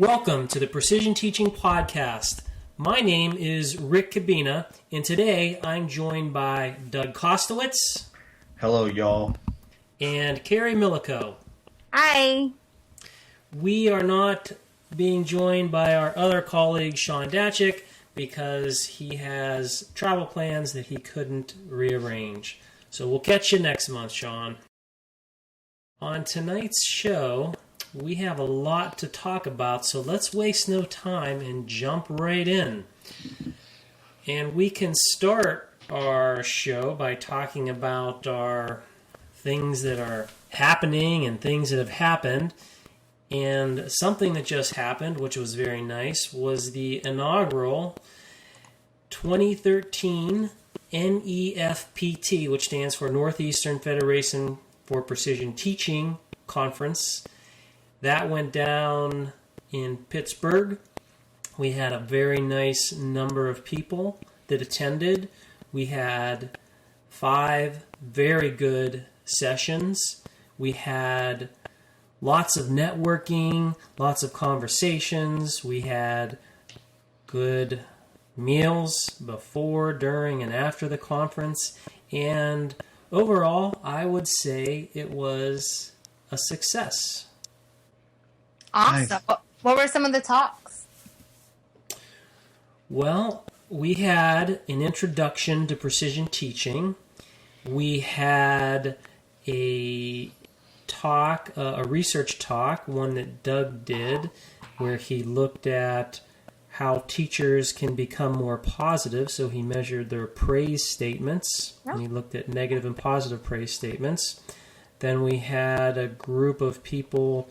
Welcome to the Precision Teaching Podcast. My name is Rick Cabina, and today I'm joined by Doug Kostowitz. Hello, y'all. And Carrie Millico. Hi. We are not being joined by our other colleague, Sean Datchick, because he has travel plans that he couldn't rearrange. So we'll catch you next month, Sean. On tonight's show, we have a lot to talk about, so let's waste no time and jump right in. And we can start our show by talking about our things that are happening and things that have happened. And something that just happened, which was very nice, was the inaugural 2013 NEFPT, which stands for Northeastern Federation for Precision Teaching Conference. That went down in Pittsburgh. We had a very nice number of people that attended. We had 5 very good sessions. We had lots of networking, lots of conversations. We had good meals before, during, and after the conference. And overall, I would say it was a success. Awesome. What were some of the talks? Well, we had an introduction to precision teaching. We had a talk, a research talk, one that Doug did, where he looked at how teachers can become more positive. So he measured their praise statements, and he looked at negative and positive praise statements. Then we had a group of people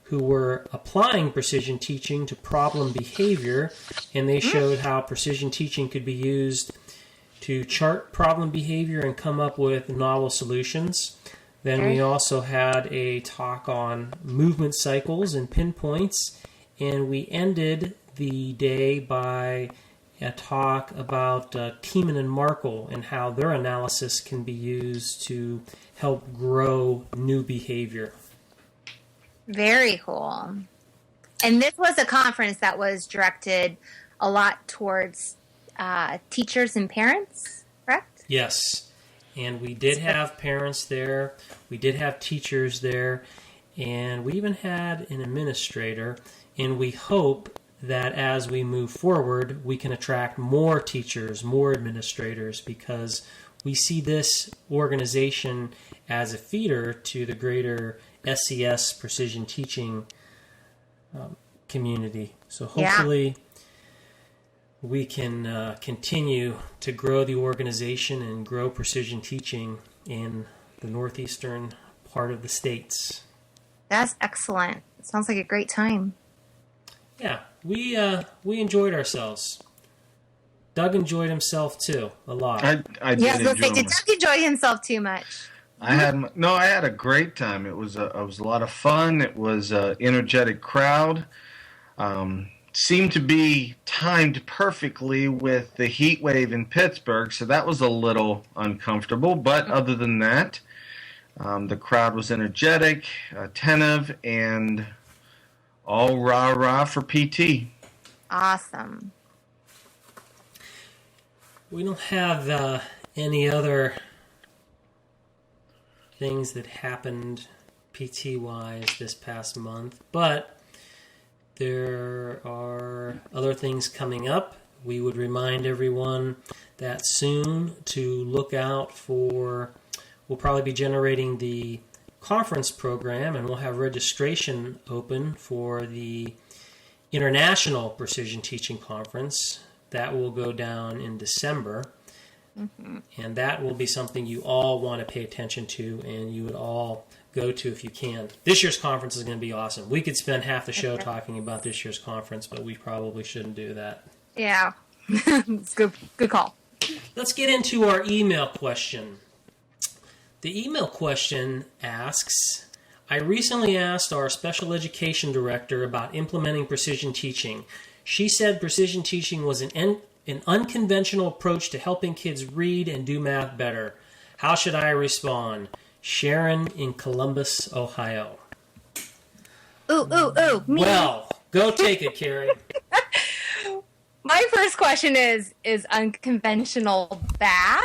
who were applying precision teaching to problem behavior, and they showed how precision teaching could be used to chart problem behavior and come up with novel solutions. Then we also had a talk on movement cycles and pinpoints, and we ended the day by a talk about Tiemann and Markle and how their analysis can be used to help grow new behavior. Very cool. And this was a conference that was directed a lot towards teachers and parents, correct? Yes. And we did have parents there. We did have teachers there. And we even had an administrator. And we hope that as we move forward, we can attract more teachers, more administrators, because we see this organization as a feeder to the greater SES precision teaching community. So hopefully we can continue to grow the organization and grow precision teaching in the northeastern part of the states. That's excellent. It sounds like a great time. Yeah, we enjoyed ourselves. Doug enjoyed himself too, a lot. I did enjoy did Doug enjoy himself too much? I had a great time. It was a lot of fun. It was an energetic crowd. Seemed to be timed perfectly with the heat wave in Pittsburgh, so that was a little uncomfortable. But other than that, the crowd was energetic, attentive, and all rah-rah for PT. Awesome. We don't have any other things that happened PT-wise this past month, but there are other things coming up. We would remind everyone that soon to look out for, we'll probably be generating the conference program, and we'll have registration open for the International Precision Teaching Conference. That will go down in December. And that will be something you all want to pay attention to, and you would all go to if you can. This year's conference is going to be awesome. We could spend half the show talking about this year's conference, but we probably shouldn't do that. Yeah. It's good call. Let's get into our email question. The email question asks, I recently asked our special education director about implementing precision teaching. She said precision teaching was an unconventional approach to helping kids read and do math better. How should I respond? Sharon in Columbus, Ohio. Ooh, me. Well, go take it, Carrie. My first question is unconventional bad?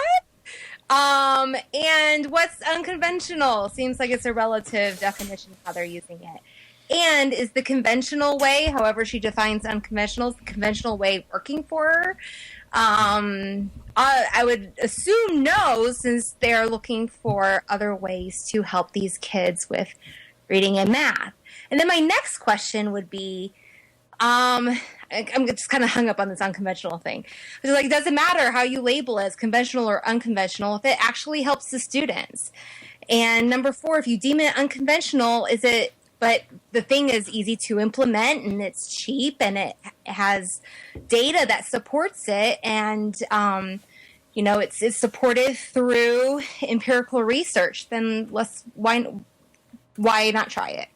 And what's unconventional? Seems like it's a relative definition of how they're using it. And is the conventional way, however she defines unconventional, is the conventional way working for her? I would assume no, since they're looking for other ways to help these kids with reading and math. And then my next question would be, I'm just kind of hung up on this unconventional thing. It's like, it doesn't matter how you label it as conventional or unconventional if it actually helps the students. And number 4, if you deem it unconventional, but the thing is easy to implement and it's cheap and it has data that supports it, and it's supported through empirical research, then why not try it?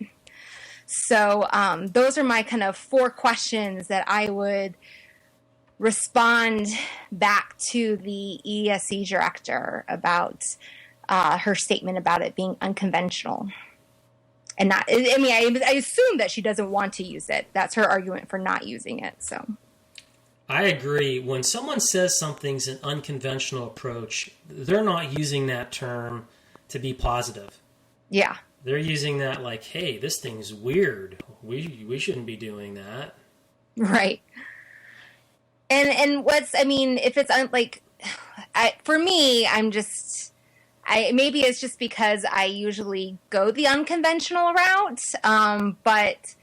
So those are my kind of 4 questions that I would respond back to the ESE director about her statement about it being unconventional. And not, I mean, I assume that she doesn't want to use it. That's her argument for not using it. So I agree. When someone says something's an unconventional approach, they're not using that term to be positive. Yeah. They're using that like, hey, this thing's weird. We shouldn't be doing that. Right. And if it's for me, maybe it's just because I usually go the unconventional route, but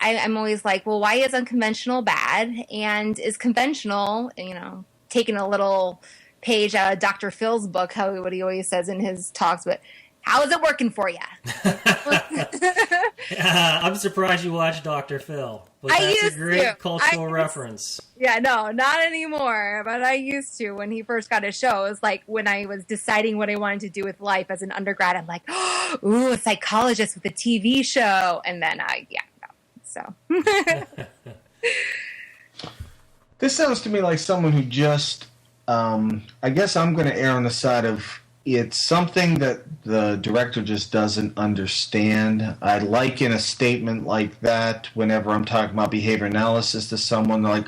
I'm always like, well, why is unconventional bad? And is conventional, taking a little page out of Dr. Phil's book, what he always says in his talks, but how is it working for you? I'm surprised you watched Dr. Phil. But that's a great cultural reference. Yeah, no, not anymore. But I used to when he first got his show. It was like when I was deciding what I wanted to do with life as an undergrad. I'm like, ooh, a psychologist with a TV show. And then so. This sounds to me like someone who just, I guess I'm going to err on the side of, it's something that the director just doesn't understand. I liken a statement like that whenever I'm talking about behavior analysis to someone like,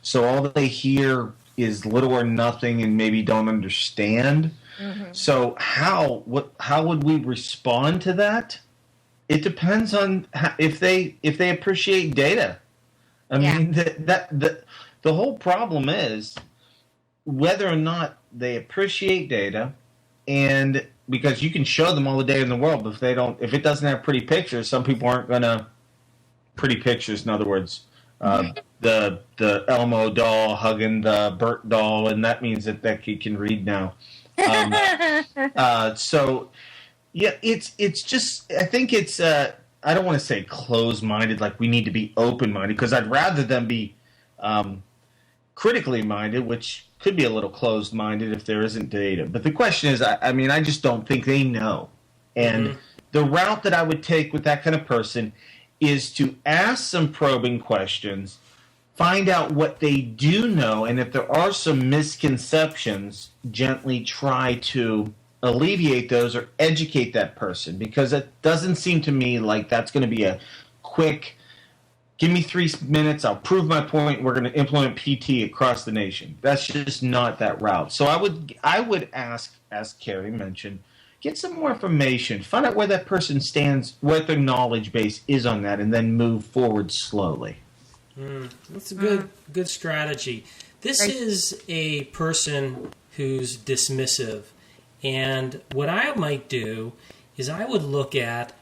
so all they hear is little or nothing and maybe don't understand. Mm-hmm. So how would we respond to that? It depends on if they appreciate data. I mean, the whole problem is whether or not they appreciate data, and because you can show them all the data in the world, but if it doesn't have pretty pictures, some people aren't gonna pretty pictures. In other words, the Elmo doll hugging the Bert doll, and that means that kid can read now. So yeah, it's just, I think it's I don't want to say closed-minded, like we need to be open-minded, because I'd rather them be critically minded, which could be a little closed-minded if there isn't data. But the question is, I just don't think they know. And the route that I would take with that kind of person is to ask some probing questions, find out what they do know, and if there are some misconceptions, gently try to alleviate those or educate that person. Because it doesn't seem to me like that's going to be a quick, give me 3 minutes, I'll prove my point, we're going to implement PT across the nation. That's just not that route. So I would ask, as Carrie mentioned, get some more information, find out where that person stands, what their knowledge base is on that, and then move forward slowly. That's a good strategy. This is a person who's dismissive, and what I might do is I would look at,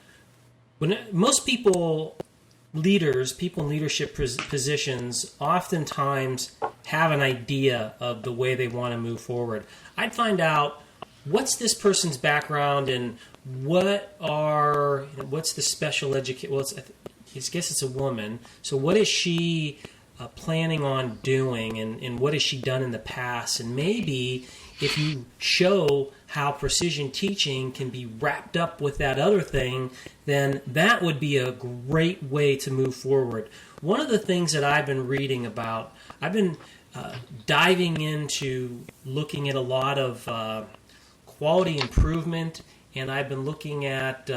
when most people in leadership positions oftentimes have an idea of the way they want to move forward. I'd find out what's this person's background and what's the special education. Well, I guess it's a woman. So what is she planning on doing, and what has she done in the past? And maybe if you show how precision teaching can be wrapped up with that other thing, then that would be a great way to move forward. One of the things that I've been reading about, I've been diving into looking at a lot of quality improvement and I've been looking at,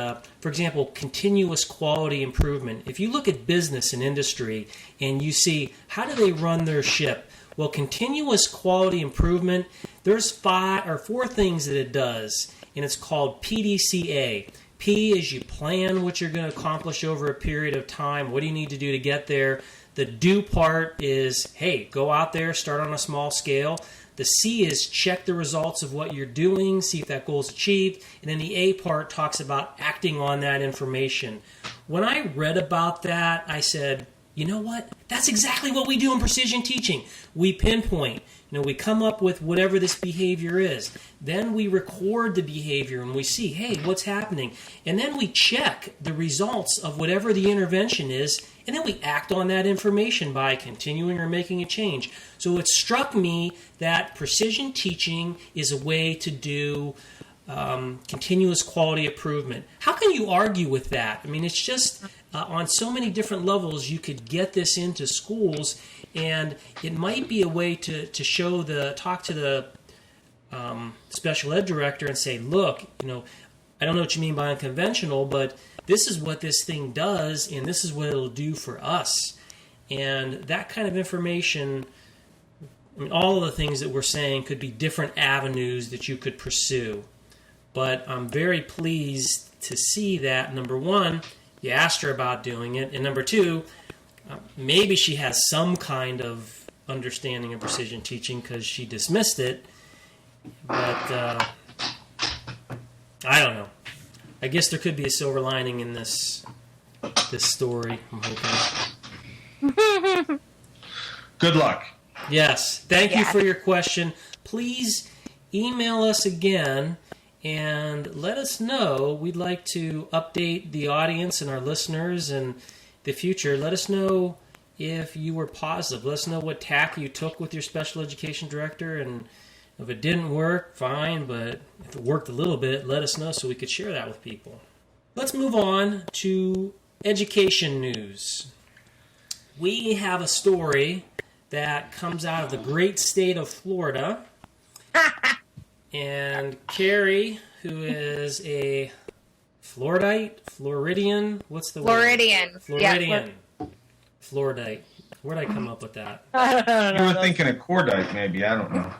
for example, continuous quality improvement. If you look at business and industry and you see how do they run their ship, well, continuous quality improvement, there's 5 or 4 things that it does, and it's called PDCA. P is you plan what you're going to accomplish over a period of time. What do you need to do to get there? The do part is, hey, go out there, start on a small scale. The C is check the results of what you're doing, see if that goal is achieved. And then the A part talks about acting on that information. When I read about that, I said, you know what? That's exactly what we do in precision teaching. We pinpoint. We come up with whatever this behavior is. Then we record the behavior and we see, hey, what's happening? And then we check the results of whatever the intervention is, and then we act on that information by continuing or making a change. So it struck me that precision teaching is a way to do continuous quality improvement. How can you argue with that? I mean, it's just on so many different levels you could get this into schools, and it might be a way to talk to the special ed director and say, look, I don't know what you mean by unconventional, but this is what this thing does, and this is what it'll do for us. And that kind of information, I mean, all of the things that we're saying could be different avenues that you could pursue. But I'm very pleased to see that, number one, you asked her about doing it, and number two, maybe she has some kind of understanding of precision teaching because she dismissed it, but I don't know. I guess there could be a silver lining in this story, I'm hoping. Good luck. Yes. Thank you for your question. Please email us again and let us know. We'd like to update the audience and our listeners in the future. Let us know if you were positive. Let us know what tack you took with your special education director, and if it didn't work, fine, but if it worked a little bit, let us know so we could share that with people. Let's move on to education news. We have a story that comes out of the great state of Florida. And Carrie, who is a Floridian, what's the Floridian. word? Floridian. Yeah, Floridite. Where'd I come up with that? I don't know. You were thinking of cordite, maybe. I don't know.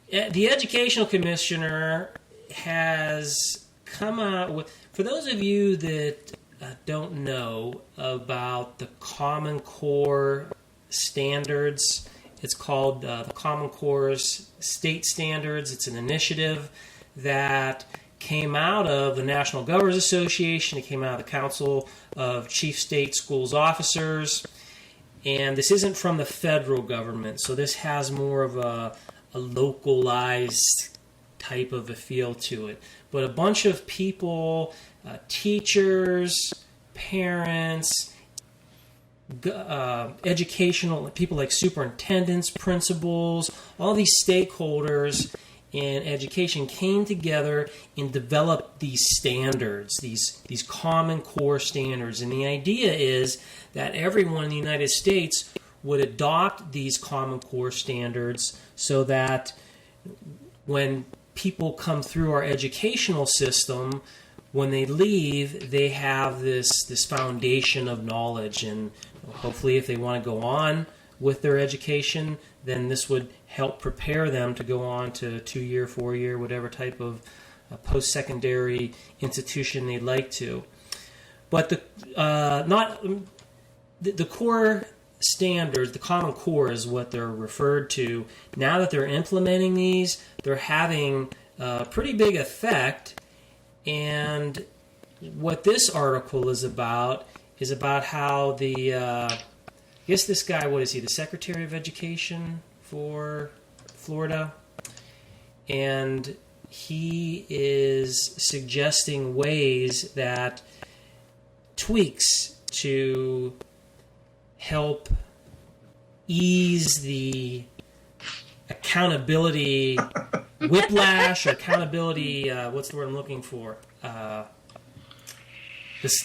Yeah. The educational commissioner has come out with, for those of you that don't know about the Common Core standards, it's called the Common Core's State Standards. It's an initiative that came out of the National Governors Association. It came out of the Council of Chief State Schools Officers. And this isn't from the federal government, so this has more of a localized type of a feel to it. But a bunch of people, teachers, parents, educational people like superintendents, principals, all these stakeholders in education came together and developed these standards, these Common Core standards. And the idea is that everyone in the United States would adopt these Common Core standards so that when people come through our educational system, when they leave, they have this foundation of knowledge. And hopefully if they want to go on with their education, then this would help prepare them to go on to 2-year, 4-year, whatever type of post-secondary institution they'd like to. But the core standards, the Common Core is what they're referred to. Now that they're implementing these, they're having a pretty big effect. And what this article is about how I guess this guy, what is he, the Secretary of Education for Florida? And he is suggesting ways that tweaks to help ease the accountability whiplash or accountability, what's the word I'm looking for?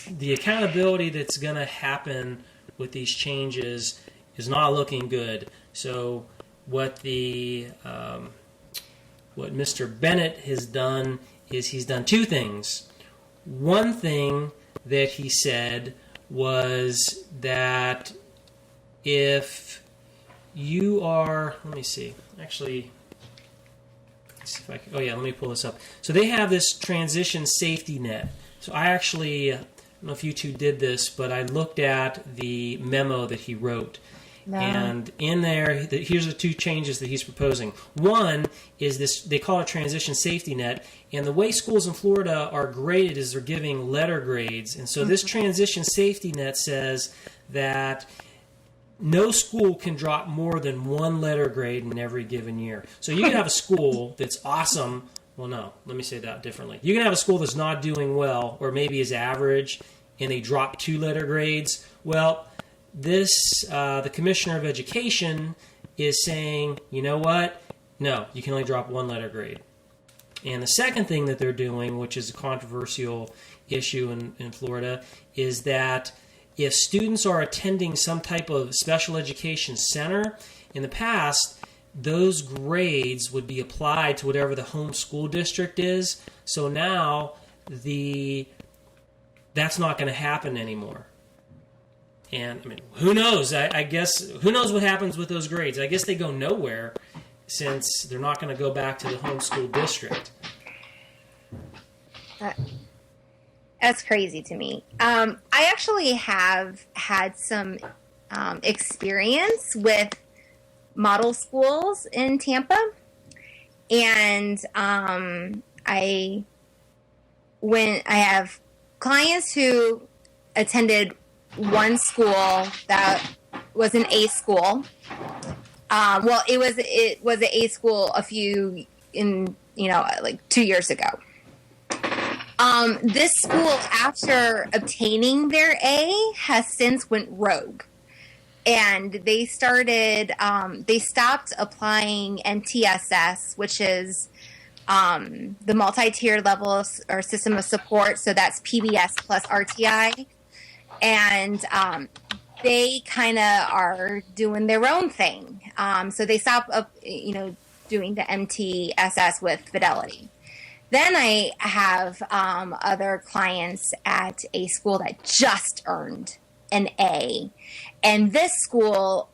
The accountability that's going to happen with these changes is not looking good. So what the What Mr. Bennett has done is he's done two things. One thing that he said was that if you are, let me see, actually, let's see if I can, oh yeah, let me pull this up. So they have this transition safety net. So I actually, I don't know if you two did this, but I looked at the memo that he wrote. No. And in there, here's the two changes that he's proposing. One is this, they call it a transition safety net, and the way schools in Florida are graded is they're giving letter grades. And so this transition safety net says that no school can drop more than one letter grade in every given year. So you can have a school that's awesome. Well, no, let me say that differently. You can have a school that's not doing well, or maybe is average, and they drop 2 letter grades. Well, the Commissioner of Education is saying, you know what? No, you can only drop 1 letter grade. And the second thing that they're doing, which is a controversial issue in Florida, is that if students are attending some type of special education center, in the past, those grades would be applied to whatever the home school district is. So now that's not going to happen anymore. And I mean, who knows? I guess who knows what happens with those grades? I guess they go nowhere since they're not going to go back to the home school district. That's crazy to me. I actually have had some experience with model schools in Tampa, and I have clients who attended one school that was an A school. It was an A school like 2 years ago. This school, after obtaining their A, has since went rogue. And they stopped applying MTSS, which is the multi-tiered level or system of support. So that's PBS plus RTI. And they kind of are doing their own thing. So they stopped doing the MTSS with Fidelity. Then I have other clients at a school that just earned an A. And this school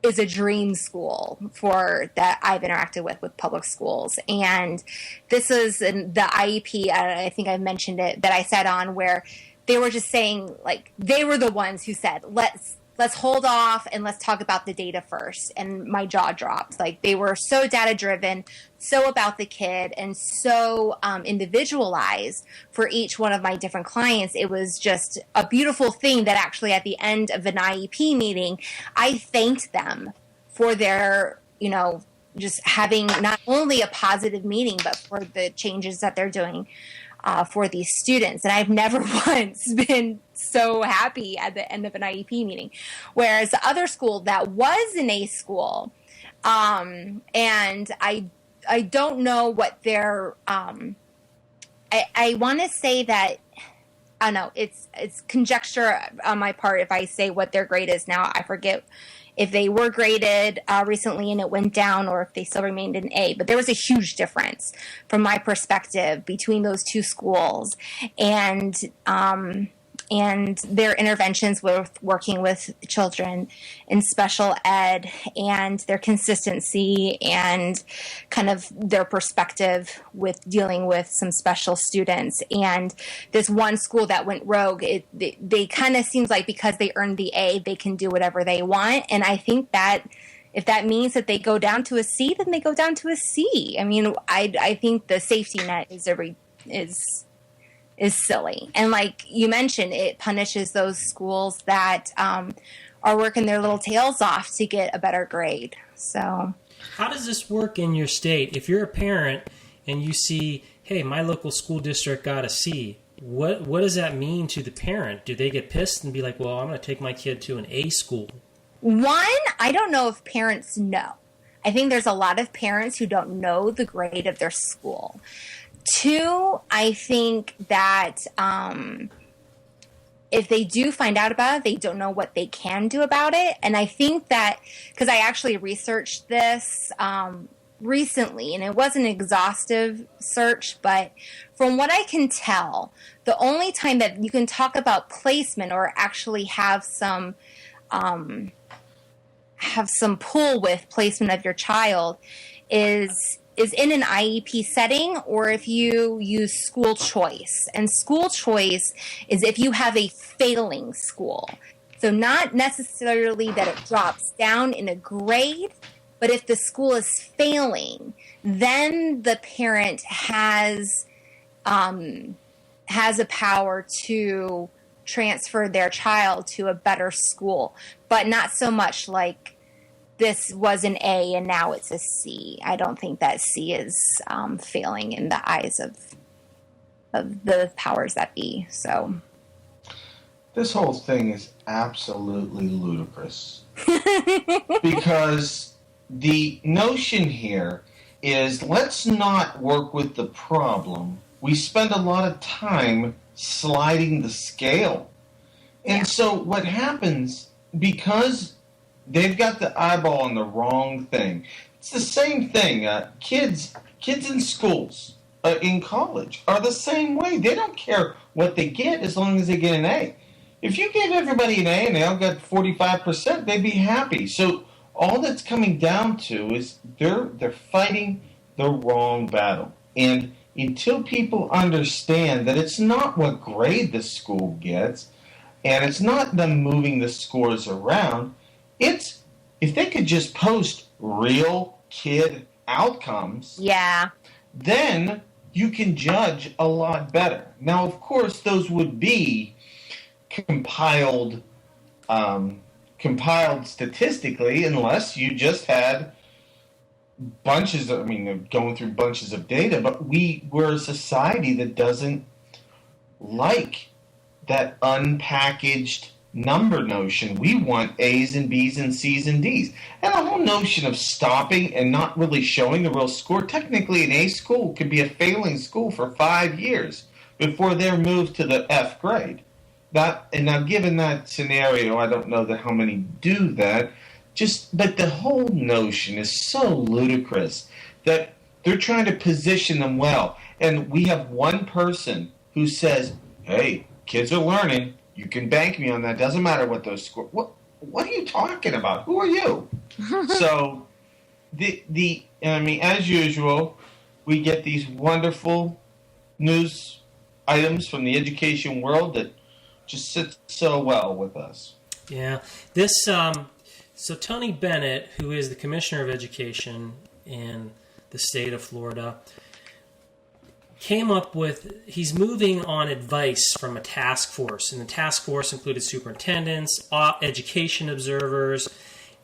is a dream school that I've interacted with public schools. And this is the IEP, I think I mentioned it, that I sat on, where they were just saying, like, they were the ones who said, let's hold off and let's talk about the data first. And my jaw dropped. Like, they were so data driven, so about the kid, and so individualized for each one of my different clients. It was just a beautiful thing that actually at the end of an IEP meeting, I thanked them for their, just having not only a positive meeting, but for the changes that they're doing for these students. And I've never once been so happy at the end of an IEP meeting. Whereas the other school that was an A school, and I don't know what their, I want to say that, I don't know, it's conjecture on my part if I say what their grade is now. I forget if they were graded recently and it went down, or if they still remained an A. But there was a huge difference from my perspective between those two schools, and their interventions with working with children in special ed, and their consistency, and kind of their perspective with dealing with some special students. And this one school that went rogue, they kind of seems like because they earned the A, they can do whatever they want. And I think that if that means that they go down to a C, then they go down to a C. I mean, I think the safety net is silly. And like you mentioned, it punishes those schools that are working their little tails off to get a better grade. So how does this work in your state? If you're a parent and you see, hey, my local school district got a C, what does that mean to the parent? Do they get pissed and be like, well, I'm going to take my kid to an A school? One, I don't know if parents know. I think there's a lot of parents who don't know the grade of their school. Two, I think that if they do find out about it, they don't know what they can do about it. And I think that, because I actually researched this recently, and it wasn't an exhaustive search, but from what I can tell, the only time that you can talk about placement or actually have some pull with placement of your child is in an IEP setting, or if you use school choice. And school choice is if you have a failing school. So not necessarily that it drops down in a grade, but if the school is failing, then the parent has a power to transfer their child to a better school, but not so much like this was an A and now it's a C. I don't think that C is failing in the eyes of the powers that be. So this whole thing is absolutely ludicrous because the notion here is let's not work with the problem. We spend a lot of time sliding the scale. And so what happens, because they've got the eyeball on the wrong thing. It's the same thing. Kids in schools, in college, are the same way. They don't care what they get as long as they get an A. If you gave everybody an A and they all got 45%, they'd be happy. So all that's coming down to is they're fighting the wrong battle. And until people understand that it's not what grade the school gets, and it's not them moving the scores around, it's if they could just post real kid outcomes, then you can judge a lot better. Now, of course, those would be compiled statistically, unless you just had bunches of, going through bunches of data. But we're a society that doesn't like that unpackaged number notion. We want A's and B's and C's and D's. And the whole notion of stopping and not really showing the real score, technically an A school could be a failing school for 5 years before they're moved to the F grade. And now given that scenario, I don't know how many do that, but the whole notion is so ludicrous that they're trying to position them well. And we have one person who says, hey, kids are learning. You can bank me on that. Doesn't matter what those scores. What are you talking about? Who are you? So, as usual, we get these wonderful news items from the education world that just sit so well with us. Yeah, so Tony Bennett, who is the Commissioner of Education in the state of Florida, he's moving on advice from a task force, and the task force included superintendents, education observers,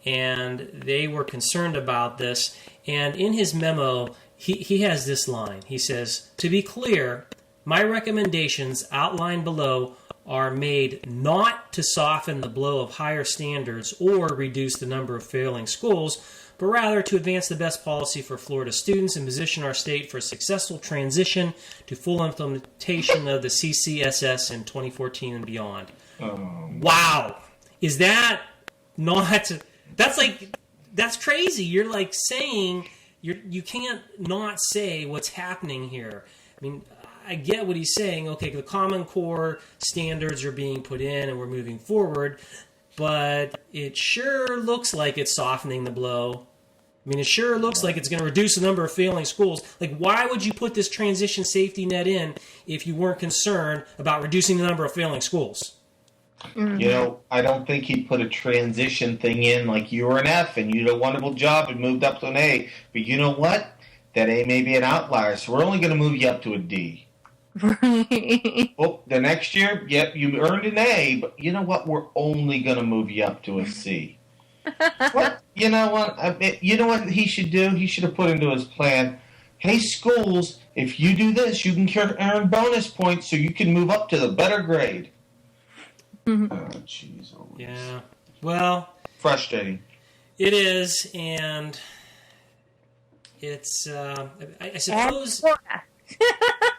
and they were concerned about this. And in his memo, he has this line. He says, "To be clear, my recommendations outlined below are made not to soften the blow of higher standards or reduce the number of failing schools, but rather to advance the best policy for Florida students and position our state for a successful transition to full implementation of the CCSS in 2014 and beyond." Wow. Is that not... That's crazy. You're like saying... You can't not say what's happening here. I get what he's saying. Okay, the Common Core standards are being put in and we're moving forward, but it sure looks like it's softening the blow. It sure looks like it's going to reduce the number of failing schools. Why would you put this transition safety net in if you weren't concerned about reducing the number of failing schools? Mm-hmm. I don't think he'd put a transition thing in like you were an F and you did a wonderful job and moved up to an A. But you know what? That A may be an outlier, so we're only going to move you up to a D. Right. Well, the next year, yep, you earned an A, but you know what? We're only going to move you up to a C. What? You know what he should do? He should have put into his plan, hey, schools, if you do this, you can earn bonus points so you can move up to the better grade. Mm-hmm. Oh, jeez. Yeah. Well. Frustrating. It is, and it's, I suppose...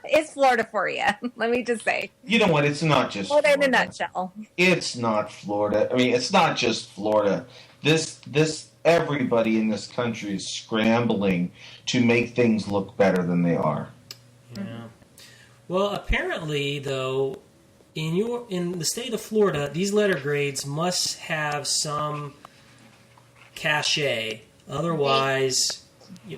It's Florida for you. Let me just say. You know what? It's not just Florida in a nutshell. It's not Florida. It's not just Florida. This everybody in this country is scrambling to make things look better than they are. Yeah. Well, apparently, though, in the state of Florida, these letter grades must have some cachet. Otherwise,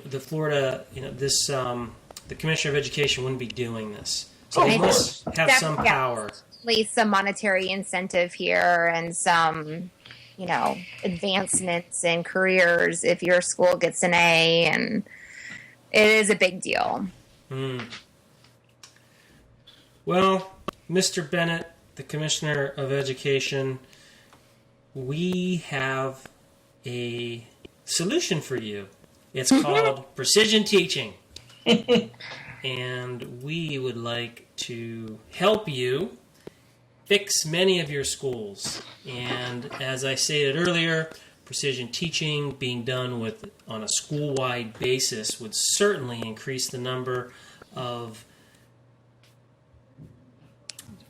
the Florida, the Commissioner of Education wouldn't be doing this. So they must have some power. At least some monetary incentive here and some, advancements in careers if your school gets an A, and it is a big deal. Well, Mr. Bennett, the Commissioner of Education, we have a solution for you. It's called precision teaching. And we would like to help you fix many of your schools. And as I stated earlier, precision teaching being done on a school-wide basis would certainly increase the number of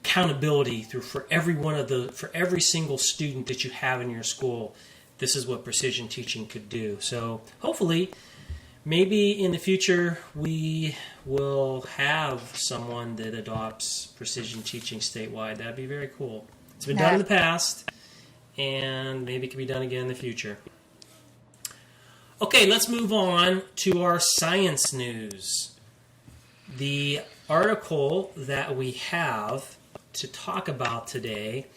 accountability for every single student that you have in your school. This is what precision teaching could do. So hopefully, maybe in the future we will have someone that adopts precision teaching statewide. That'd be very cool. It's been done in the past, and maybe it can be done again in the future. Okay, let's move on to our science news. The article that we have to talk about today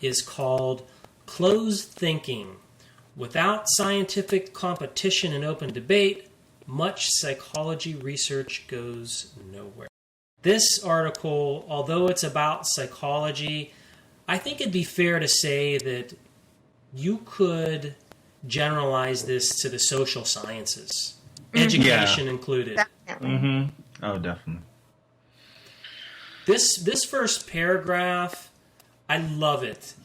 is called Closed Thinking. Without scientific competition and open debate, much psychology research goes nowhere. This article, although it's about psychology, I think it'd be fair to say that you could generalize this to the social sciences, education included. Mm-hmm. Oh, definitely. This first paragraph, I love it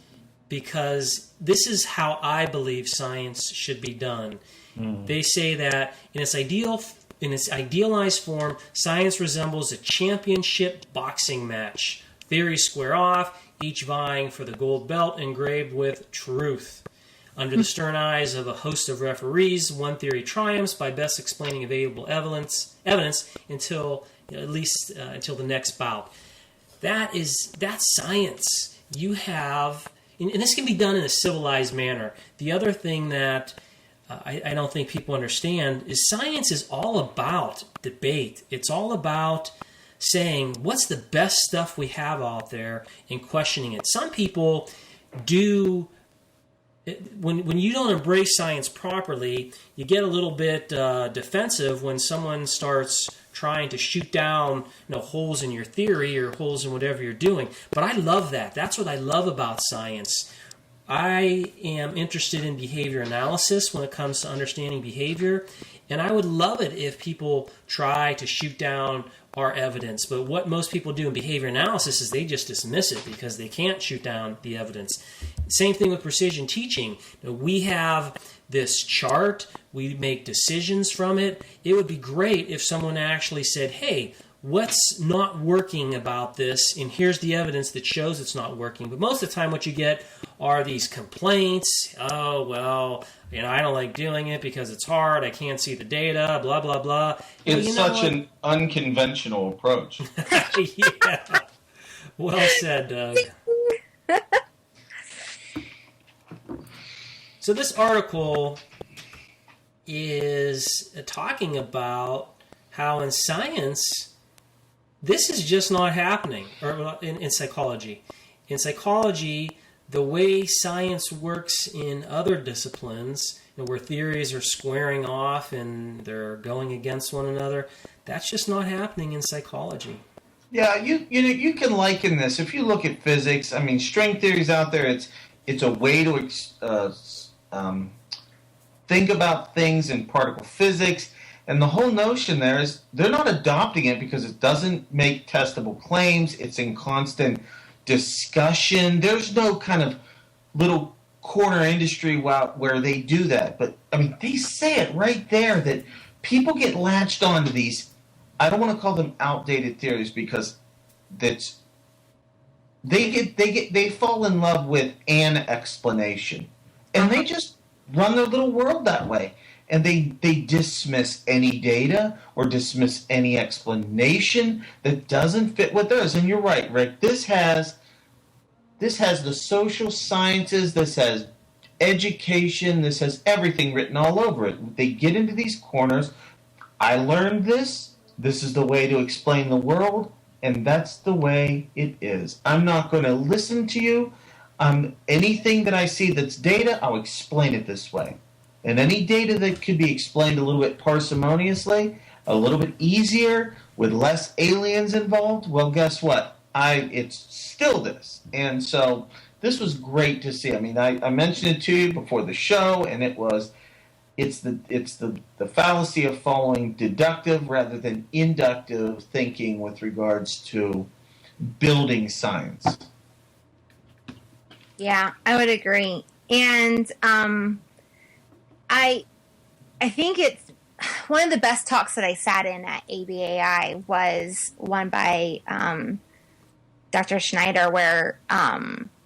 because this is how I believe science should be done. They say that in its idealized form, science resembles a championship boxing match. Theories square off, each vying for the gold belt engraved with truth. Under the stern eyes of a host of referees, one theory triumphs by best explaining available evidence until the next bout. That's science. You have, and this can be done in a civilized manner. The other thing that I don't think people understand is science is all about debate. It's all about saying what's the best stuff we have out there and questioning it. Some people do. When you don't embrace science properly, you get a little bit defensive when someone starts trying to shoot down holes in your theory or holes in whatever you're doing. But I love that. That's what I love about science. I am interested in behavior analysis when it comes to understanding behavior, and I would love it if people try to shoot down our evidence. But what most people do in behavior analysis is they just dismiss it because they can't shoot down the evidence. Same thing with precision teaching. We have this chart. We make decisions from it. It would be great if someone actually said, hey, what's not working about this? And here's the evidence that shows it's not working. But most of the time what you get are these complaints. Oh, well, I don't like doing it because it's hard. I can't see the data, blah, blah, blah. It's such an unconventional approach. Yeah. Well said, Doug. So this article is talking about how in science, this is just not happening, or in psychology. In psychology, the way science works in other disciplines, where theories are squaring off and they're going against one another, that's just not happening in psychology. Yeah, you can liken this. If you look at physics, string theory's out there. It's a way to think about things in particle physics. And the whole notion there is they're not adopting it because it doesn't make testable claims. It's in constant discussion. There's no kind of little corner industry where they do that. But, they say it right there that people get latched onto these, I don't want to call them outdated theories because they fall in love with an explanation. And they just run their little world that way. And they dismiss any data or dismiss any explanation that doesn't fit with theirs. And you're right, Rick. This has the social sciences, this has education, this has everything written all over it. They get into these corners. I learned this. This is the way to explain the world, and that's the way it is. I'm not going to listen to you. Anything that I see that's data, I'll explain it this way. And any data that could be explained a little bit parsimoniously, a little bit easier, with less aliens involved, well, guess what? It's still this. And so this was great to see. I mean, I mentioned it to you before the show, and it's the fallacy of following deductive rather than inductive thinking with regards to building science. Yeah, I would agree. And I think it's one of the best talks that I sat in at ABAI was one by Dr. Schneider, where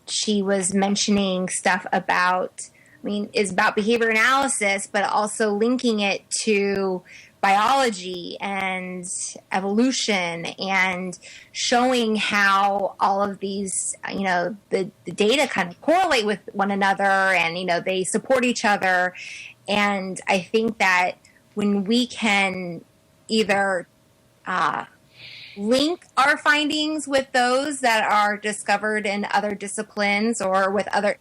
she was mentioning stuff about, is about behavior analysis, but also linking it to biology and evolution and showing how all of these, the data kind of correlate with one another and, they support each other. And I think that when we can either link our findings with those that are discovered in other disciplines or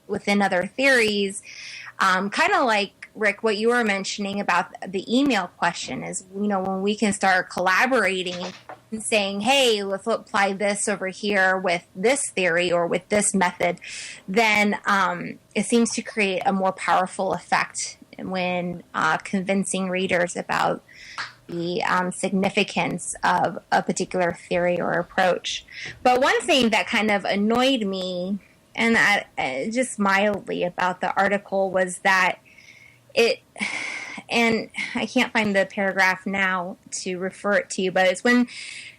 within other theories, kind of like Rick, what you were mentioning about the email question is, when we can start collaborating and saying, hey, let's apply this over here with this theory or with this method, then it seems to create a more powerful effect when convincing readers about the significance of a particular theory or approach. But one thing that kind of annoyed me, and just mildly, about the article was that and I can't find the paragraph now to refer it to you, but it's when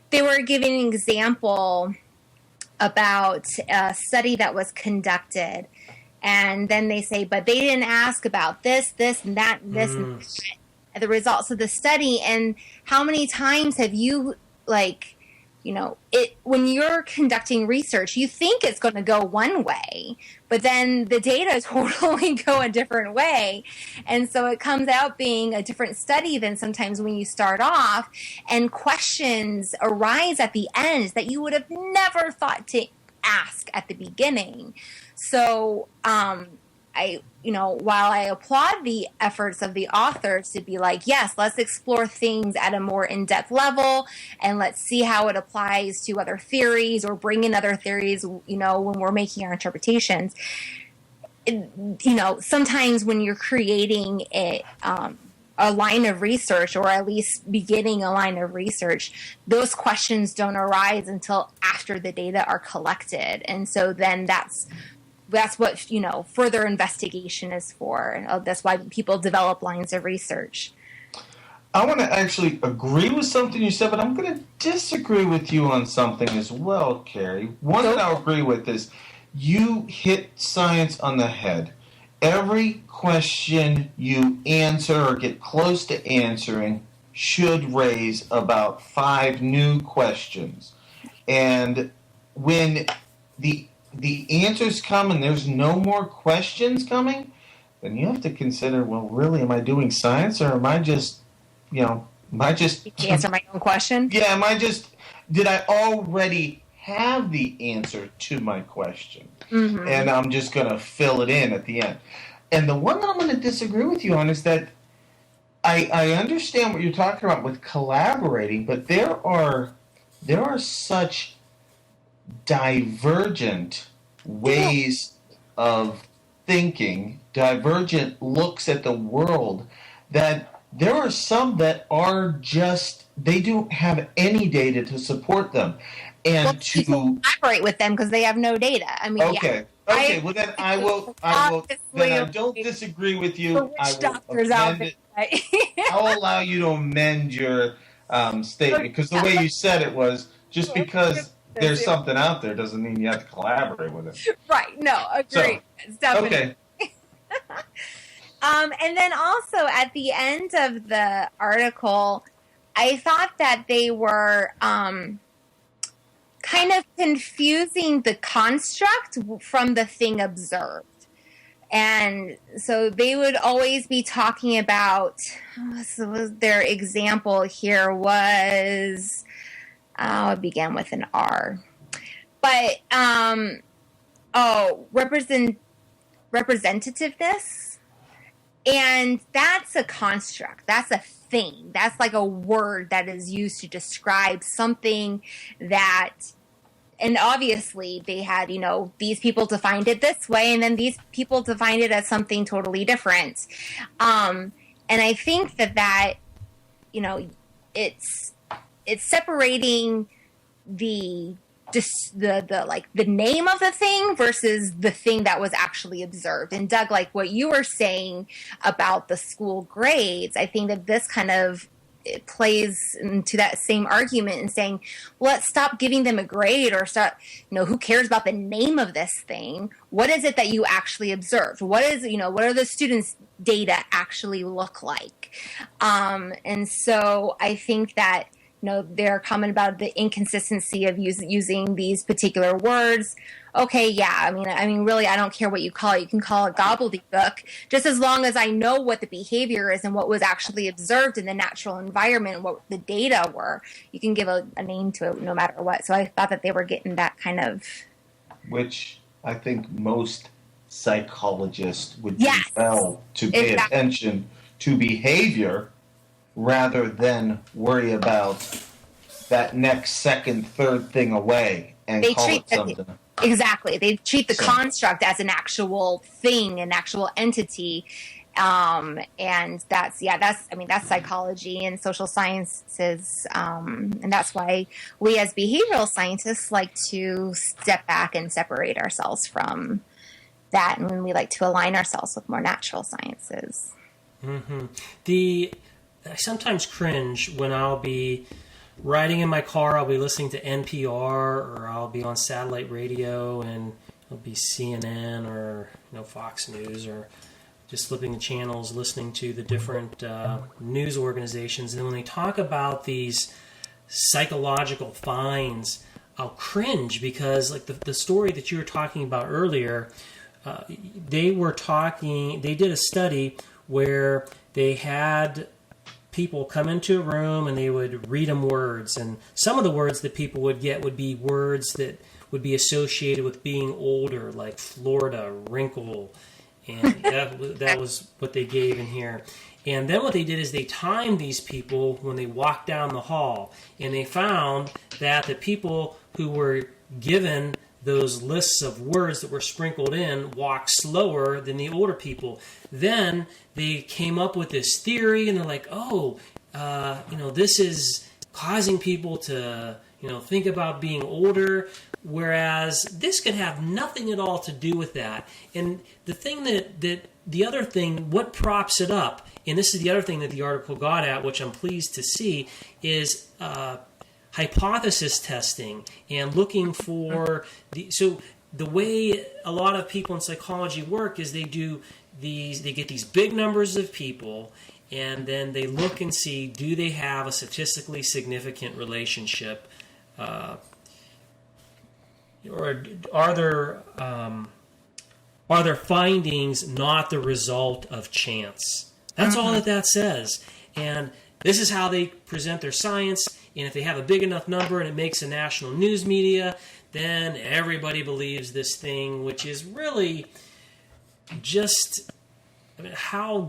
they were giving an example about a study that was conducted, and then they say, but they didn't ask about this, and that, and this, and the results of the study. And how many times have you, when you're conducting research, you think it's going to go one way, but then the data totally go a different way. And so it comes out being a different study than sometimes when you start off, and questions arise at the end that you would have never thought to ask at the beginning. So, while I applaud the efforts of the authors to be like, yes, let's explore things at a more in-depth level and let's see how it applies to other theories or bring in other theories, when we're making our interpretations. Sometimes when you're creating a line of research, or at least beginning a line of research, those questions don't arise until after the data are collected. And so then that's what, further investigation is for. That's why people develop lines of research. I want to actually agree with something you said, but I'm going to disagree with you on something as well, Carrie. One that I'll agree with is you hit science on the head. Every question you answer or get close to answering should raise about 5 new questions. And when the answers come and there's no more questions coming, then you have to consider, well, really, am I doing science, or am I just answer my own question? Yeah, did I already have the answer to my question? Mm-hmm. And I'm just going to fill it in at the end. And the one that I'm going to disagree with you on is that I understand what you're talking about with collaborating, but there are such divergent ways of thinking, divergent looks at the world, that there are some that are just, they don't have any data to support them. And to collaborate with them because they have no data. Okay. Yeah. Okay, well then I will then I don't disagree with you. I will amend it. I'll allow you to amend your statement, because the way you said it was, just because there's something out there doesn't mean you have to collaborate with it. Right. No, agree. So, okay. And then also at the end of the article, I thought that they were kind of confusing the construct from the thing observed. And so they would always be talking about, so their example here was, it began with an R. But, representativeness. And that's a construct. That's a thing. That's like a word that is used to describe something that, and obviously they had, these people defined it this way, and then these people defined it as something totally different. And I think that, it's separating the name of the thing versus the thing that was actually observed. And Doug, like what you were saying about the school grades, I think that this kind of it plays into that same argument and saying, well, let's stop giving them a grade or start, who cares about the name of this thing? What is it that you actually observed? What are the students' data actually look like? And so I think that, their comment about the inconsistency of using these particular words. Okay, yeah, I mean, really, I don't care what you call it. You can call it gobbledygook, just as long as I know what the behavior is and what was actually observed in the natural environment and what the data were. You can give a name to it no matter what. So I thought that they were getting that kind of... Which I think most psychologists would do Yes, well to pay exactly. attention to behavior rather than worry about that next, second, third thing away and They call treat it something. Exactly. They treat the So- construct as an actual thing, an actual entity. And that's psychology and social sciences. And that's why we as behavioral scientists like to step back and separate ourselves from that. And we like to align ourselves with more natural sciences. Mm-hmm. I sometimes cringe when I'll be riding in my car, I'll be listening to NPR, or I'll be on satellite radio and it'll be CNN or Fox News, or just flipping the channels, listening to the different news organizations. And when they talk about these psychological finds, I'll cringe because like the story that you were talking about earlier, they did a study where they had people come into a room and they would read them words, and some of the words that people would get would be words that would be associated with being older, like Florida, wrinkle, and that was what they gave in here. And then what they did is they timed these people when they walked down the hall, and they found that the people who were given those lists of words that were sprinkled in walked slower than the older people. Then they came up with this theory, and they're like, this is causing people to, think about being older, whereas this could have nothing at all to do with that. And the thing what props it up, and this is the other thing that the article got at, which I'm pleased to see, is hypothesis testing and looking for the way a lot of people in psychology work is they get these big numbers of people, and then they look and see, do they have a statistically significant relationship, or are their findings not the result of chance? That's all that says. And this is how they present their science. And if they have a big enough number and it makes a national news media, then everybody believes this thing, which is really just, how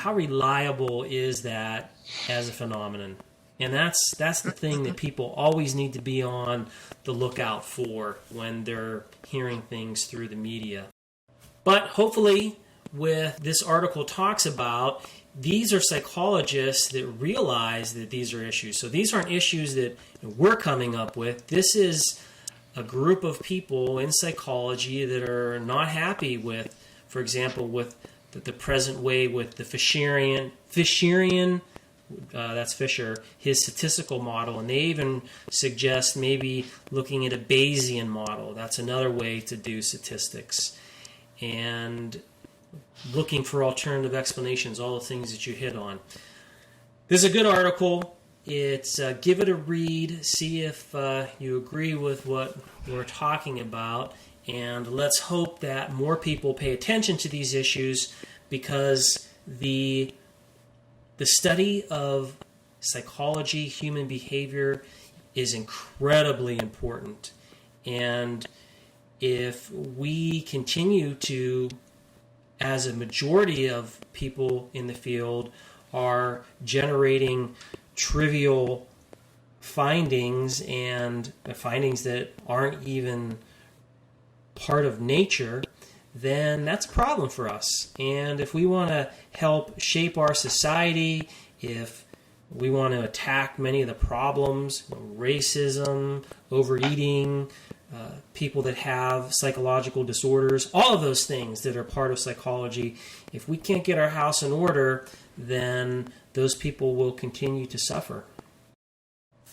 reliable is that as a phenomenon? And that's the thing that people always need to be on the lookout for when they're hearing things through the media. But hopefully, with this article talks about, these are psychologists that realize that these are issues. So these aren't issues that we're coming up with. This is a group of people in psychology that are not happy with, for example, with the present way with the Fisherian, that's Fisher, his statistical model. And they even suggest maybe looking at a Bayesian model. That's another way to do statistics. And looking for alternative explanations, all the things that you hit on. This is a good article. It's give it a read, see if you agree with what we're talking about, and let's hope that more people pay attention to these issues, because the study of psychology, human behavior, is incredibly important. And if we continue to, as a majority of people in the field, are generating trivial findings and findings that aren't even part of nature, then that's a problem for us. And if we want to help shape our society, if we want to attack many of the problems, racism, overeating, people that have psychological disorders, all of those things that are part of psychology, if we can't get our house in order, then those people will continue to suffer.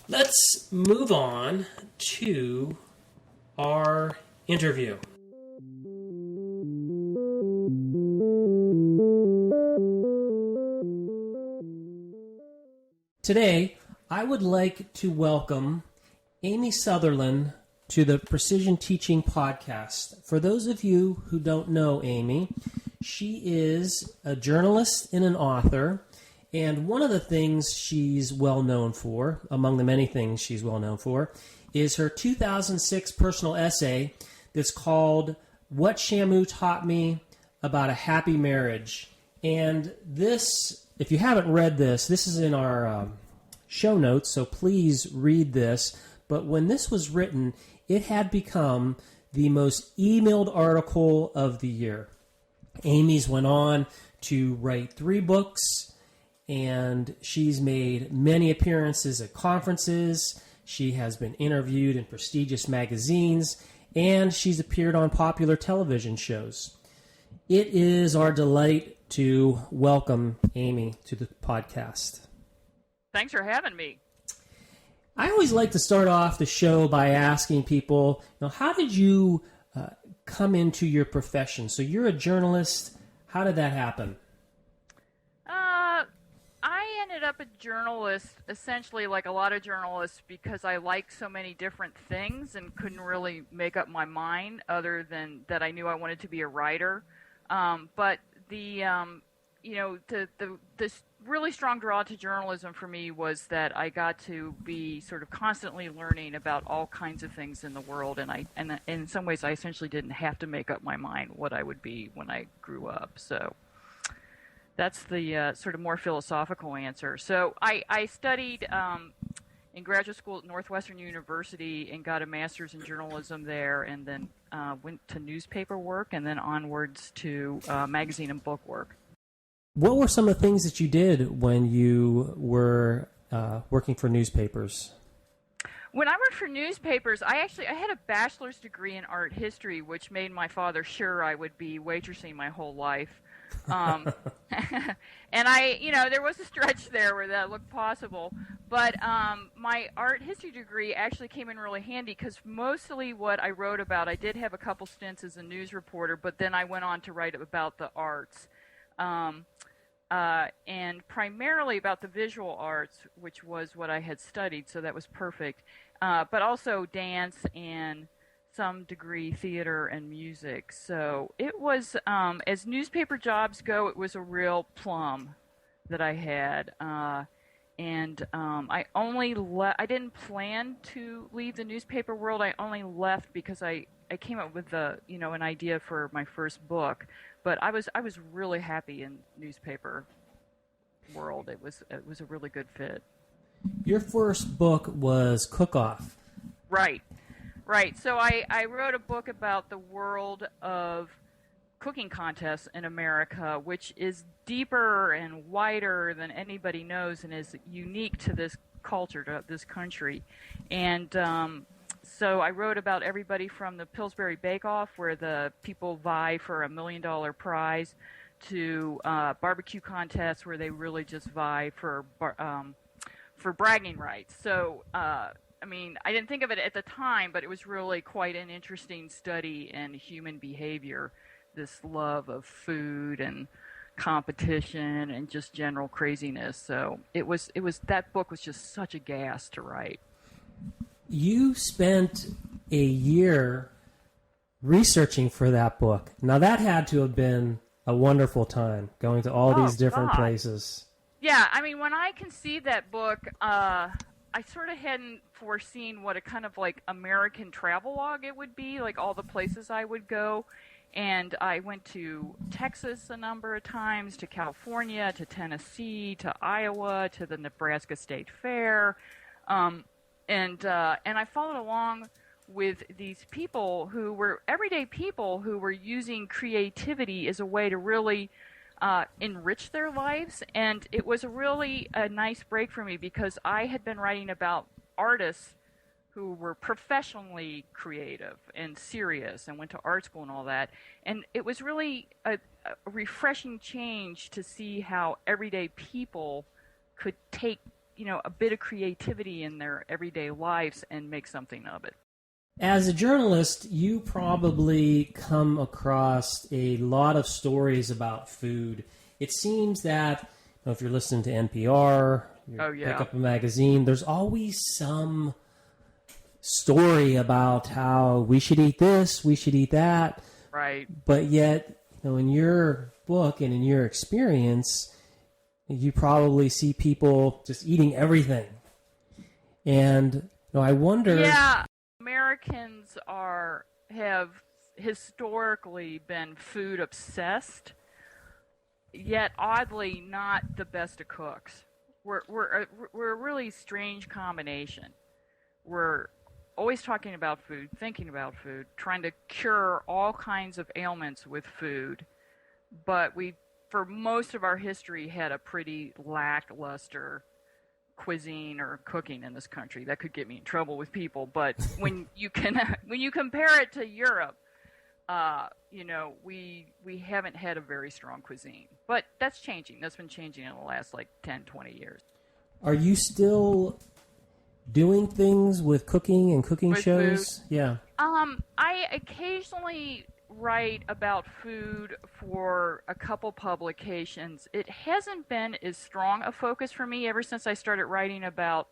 Let's move on to our interview. Today, I would like to welcome Amy Sutherland to the Precision Teaching Podcast. For those of you who don't know Amy, she is a journalist and an author, and one of the things she's well known for, among the many things she's well known for, is her 2006 personal essay that's called What Shamu Taught Me About a Happy Marriage. And this, if you haven't read this, this is in our show notes, so please read this. But when this was written, it had become the most emailed article of the year. Amy's went on to write 3 books, and she's made many appearances at conferences. She has been interviewed in prestigious magazines, and she's appeared on popular television shows. It is our delight to welcome Amy to the podcast. Thanks for having me. I always like to start off the show by asking people, how did you come into your profession? So you're a journalist. How did that happen? I ended up a journalist, essentially like a lot of journalists, because I liked so many different things and couldn't really make up my mind other than that I knew I wanted to be a writer. But the really strong draw to journalism for me was that I got to be sort of constantly learning about all kinds of things in the world, and in some ways I essentially didn't have to make up my mind what I would be when I grew up. So that's the sort of more philosophical answer. So I studied in graduate school at Northwestern University and got a master's in journalism there, and then went to newspaper work, and then onwards to magazine and book work. What were some of the things that you did when you were working for newspapers? When I worked for newspapers, I had a bachelor's degree in art history, which made my father sure I would be waitressing my whole life. And there was a stretch there where that looked possible. But my art history degree actually came in really handy, because mostly what I wrote about, I did have a couple stints as a news reporter, but then I went on to write about the arts. And primarily about the visual arts, which was what I had studied, so that was perfect. But also dance and some degree theater and music. So it was, as newspaper jobs go, it was a real plum that I had. I didn't plan to leave the newspaper world. I only left because I came up with an idea for my first book. But I was really happy in newspaper world. It was a really good fit. Your first book was Cook Off. Right. So I wrote a book about the world of cooking contests in America, which is deeper and wider than anybody knows and is unique to this culture, to this country. And so I wrote about everybody from the Pillsbury Bake Off, where the people vie for $1 million prize, to barbecue contests where they really just vie for bragging rights. So, I didn't think of it at the time, but it was really quite an interesting study in human behavior this love of food and competition and just general craziness. So it was that book was just such a gas to write. You spent a year researching for that book. Now that had to have been a wonderful time, going to all these different places. Yeah, I mean, when I conceived that book, I sort of hadn't foreseen what a kind of like American travelogue it would be, like all the places I would go. And I went to Texas a number of times, to California, to Tennessee, to Iowa, to the Nebraska State Fair. And I followed along with these people who were everyday people who were using creativity as a way to really enrich their lives. And it was really a nice break for me because I had been writing about artists who were professionally creative and serious and went to art school and all that. And it was really a refreshing change to see how everyday people could take, a bit of creativity in their everyday lives and make something of it. As a journalist, you probably come across a lot of stories about food. It seems that if you're listening to NPR, pick up a magazine, there's always some story about how we should eat this, we should eat that. Right. But yet, in your book and in your experience, you probably see people just eating everything. And I wonder... Yeah, Americans have historically been food obsessed, yet oddly not the best of cooks. We're a really strange combination. We're always talking about food, thinking about food, trying to cure all kinds of ailments with food. But we, for most of our history, had a pretty lackluster cuisine or cooking in this country. That could get me in trouble with people. But when you compare it to Europe, we haven't had a very strong cuisine. But that's changing. That's been changing in the last 10, 20 years. Are you still doing things with cooking and cooking with shows? Food? Yeah. I occasionally write about food for a couple publications. It hasn't been as strong a focus for me ever since I started writing about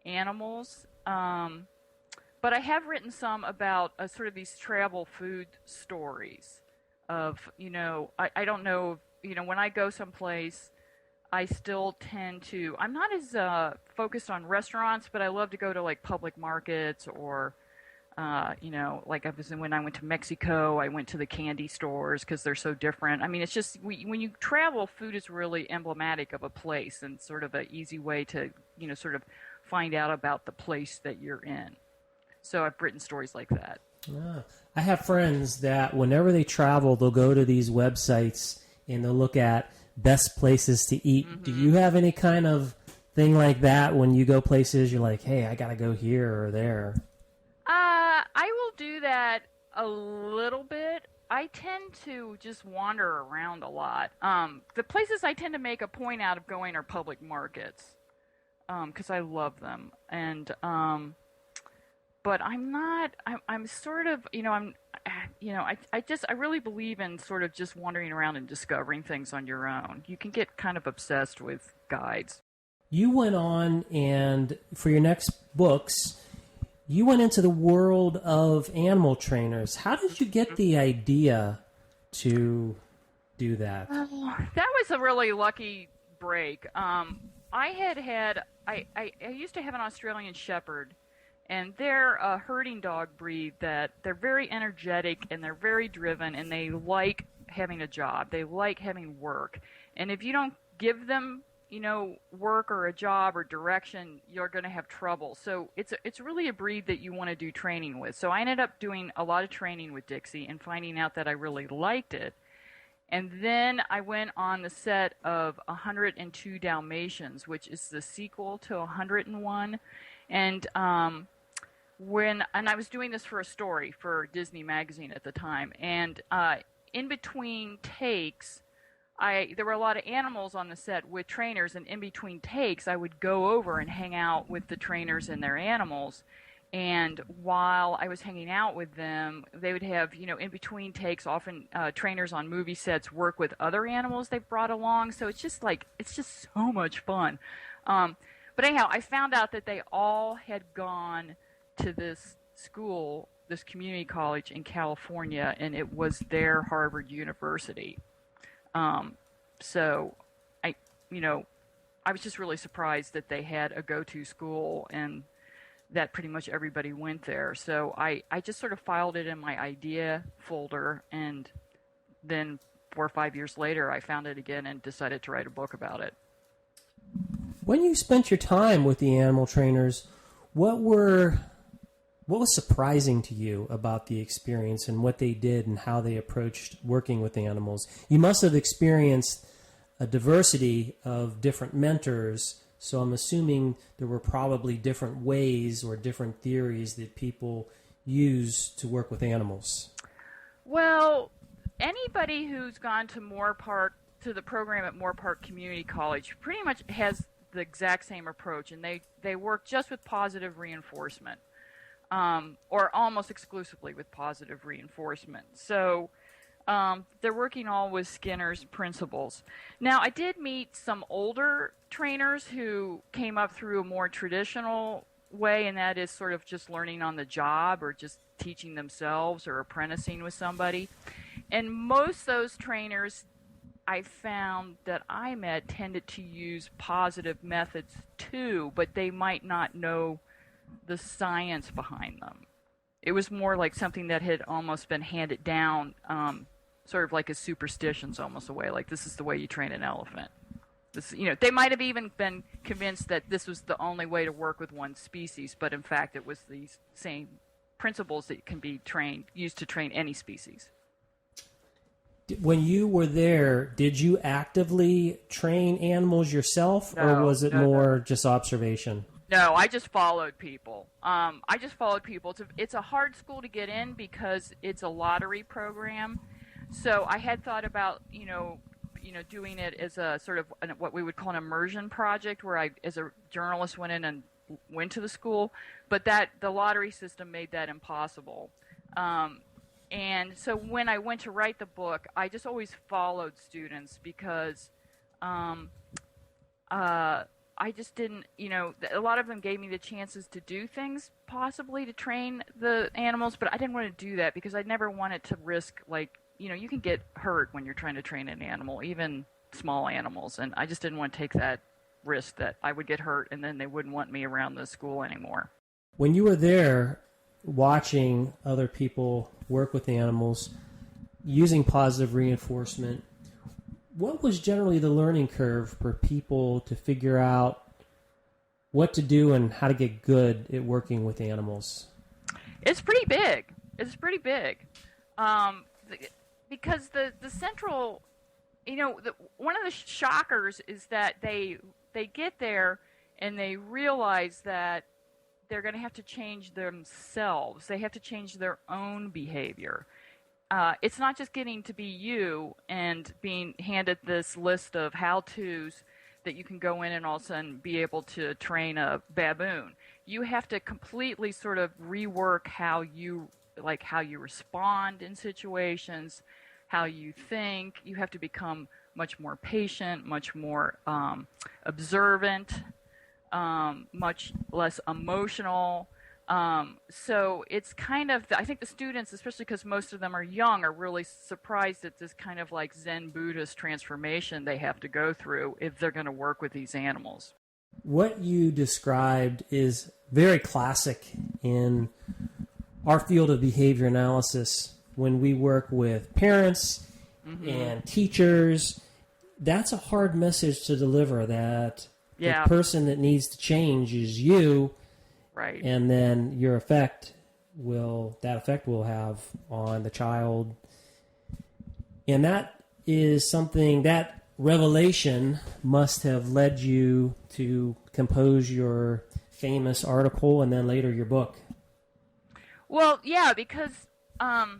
animals. But I have written some about sort of these travel food stories of, I don't know, when I go someplace, I still tend to, I'm not as focused on restaurants, but I love to go to public markets or, when I went to Mexico, I went to the candy stores because they're so different. I mean, it's just, when you travel, food is really emblematic of a place and sort of an easy way to, sort of find out about the place that you're in. So I've written stories like that. I have friends that whenever they travel, they'll go to these websites and they'll look at best places to eat. Mm-hmm. Do you have any kind of thing like that when you go places you're like, hey, I got to go here or there? I will do that a little bit. I tend to just wander around a lot. The places I tend to make a point out of going are public markets because I love them. And but I'm not. I'm sort of. I really believe in sort of just wandering around and discovering things on your own. You can get kind of obsessed with guides. You went on, and for your next books, you went into the world of animal trainers. How did you get the idea to do that? That was a really lucky break. I used to have an Australian Shepherd. And they're a herding dog breed that they're very energetic and they're very driven and they like having a job. They like having work. And if you don't give them, work or a job or direction, you're going to have trouble. So it's really a breed that you want to do training with. So I ended up doing a lot of training with Dixie and finding out that I really liked it. And then I went on the set of 102 Dalmatians, which is the sequel to 101. And I was doing this for a story for Disney Magazine at the time, and in between takes, there were a lot of animals on the set with trainers, and in between takes, I would go over and hang out with the trainers and their animals, And while I was hanging out with them, they would have, in between takes, often trainers on movie sets work with other animals they've brought along. So it's just so much fun. But anyhow, I found out that they all had gone to this school, this community college in California, and it was their Harvard University. So I was just really surprised that they had a go-to school and that pretty much everybody went there. So I just sort of filed it in my idea folder, and then 4 or 5 years later, I found it again and decided to write a book about it. When you spent your time with the animal trainers, what was surprising to you about the experience and what they did and how they approached working with animals? You must have experienced a diversity of different mentors, so I'm assuming there were probably different ways or different theories that people use to work with animals. Well, anybody who's gone to the program at Moore Park Community College pretty much has the exact same approach, and they work just with positive reinforcement, or almost exclusively with positive reinforcement. So they're working all with Skinner's principles. Now, I did meet some older trainers who came up through a more traditional way, and that is sort of just learning on the job or just teaching themselves or apprenticing with somebody. And most of those trainers I found that I met tended to use positive methods too, but they might not know the science behind them. It was more like something that had almost been handed down, sort of like as superstitions, almost a way, like this is the way you train an elephant. They might have even been convinced that this was the only way to work with one species, but in fact it was these same principles that can be used to train any species. When you were there, did you actively train animals yourself, or was it more just observation? No, I just followed people. It's a hard school to get in because it's a lottery program. So I had thought about, doing it as a sort of what we would call an immersion project, where I, as a journalist, went in and went to the school, but the lottery system made that impossible. And so when I went to write the book, I just always followed students because I just didn't, a lot of them gave me the chances to do things, possibly to train the animals, but I didn't want to do that because I never wanted to risk, you can get hurt when you're trying to train an animal, even small animals, and I just didn't want to take that risk that I would get hurt and then they wouldn't want me around the school anymore. When you were there watching other people work with animals using positive reinforcement, what was generally the learning curve for people to figure out what to do and how to get good at working with animals? It's pretty big. Because the central, one of the shockers is that they get there and they realize that they're going to have to change themselves. They have to change their own behavior. It's not just getting to be you and being handed this list of how-tos that you can go in and all of a sudden be able to train a baboon. You have to completely sort of rework how you respond in situations, how you think. You have to become much more patient, much more observant, much less emotional. So it's kind of, I think the students, especially because most of them are young, are really surprised at this kind of like Zen Buddhist transformation they have to go through if they're going to work with these animals. What you described is very classic in our field of behavior analysis. When we work with parents and teachers, that's a hard message to deliver, that the person that needs to change is you. Right. And then that effect will have on the child. And that is something, that revelation must have led you to compose your famous article and then later your book. Well, yeah, because, the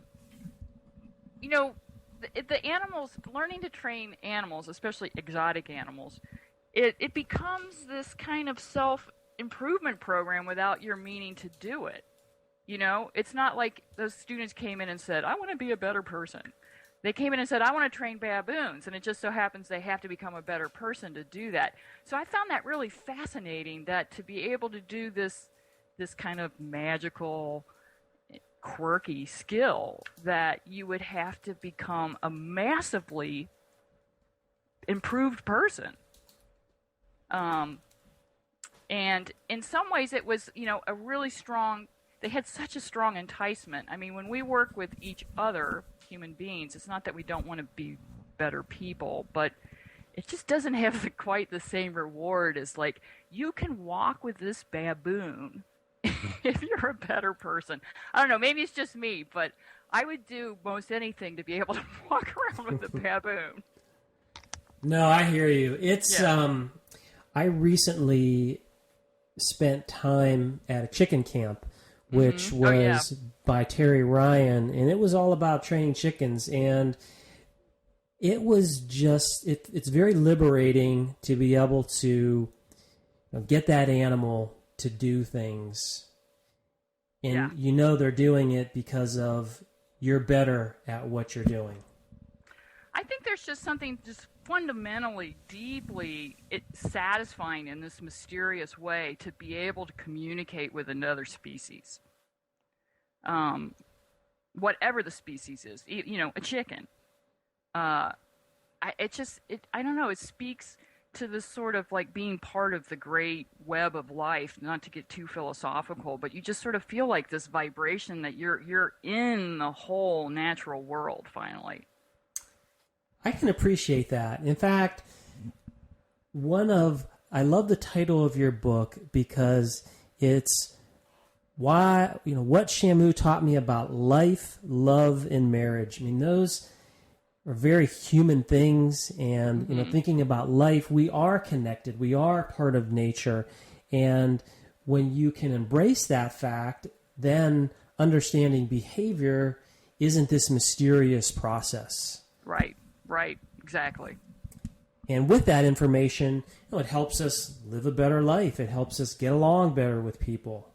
animals, learning to train animals, especially exotic animals, it becomes this kind of improvement program without your meaning to do it. You know, it's not like those students came in and said, I want to be a better person. They came in and said, I want to train baboons, and it just so happens they have to become a better person to do that. So I found that really fascinating, that to be able to do this kind of magical, quirky skill, that you would have to become a massively improved person. And in some ways it was, you know, a really strong, they had such a strong enticement. I mean, when we work with each other, human beings, it's not that we don't want to be better people, but it just doesn't have quite the same reward as, like, you can walk with this baboon if you're a better person. I don't know, maybe it's just me, but I would do most anything to be able to walk around with a baboon. No, I hear you. It's I recently spent time at a chicken camp, which was by Terry Ryan, and it was all about training chickens. And it was just, it's very liberating to be able to, you know, get that animal to do things. And you know they're doing it because of you're better at what you're doing. I think there's just something just fundamentally, deeply satisfying in this mysterious way to be able to communicate with another species. Whatever the species is, you know, a chicken. I don't know, it speaks to this sort of like being part of the great web of life, not to get too philosophical, but you just sort of feel like this vibration that you're in the whole natural world finally. I can appreciate that. In fact, I love the title of your book because it's what Shamu taught me about life, love, and marriage. I mean, those are very human things, and you know, thinking about life, we are connected. We are part of nature, and when you can embrace that fact, then understanding behavior isn't this mysterious process. Right, exactly. And with that information, you know, it helps us live a better life. It helps us get along better with people.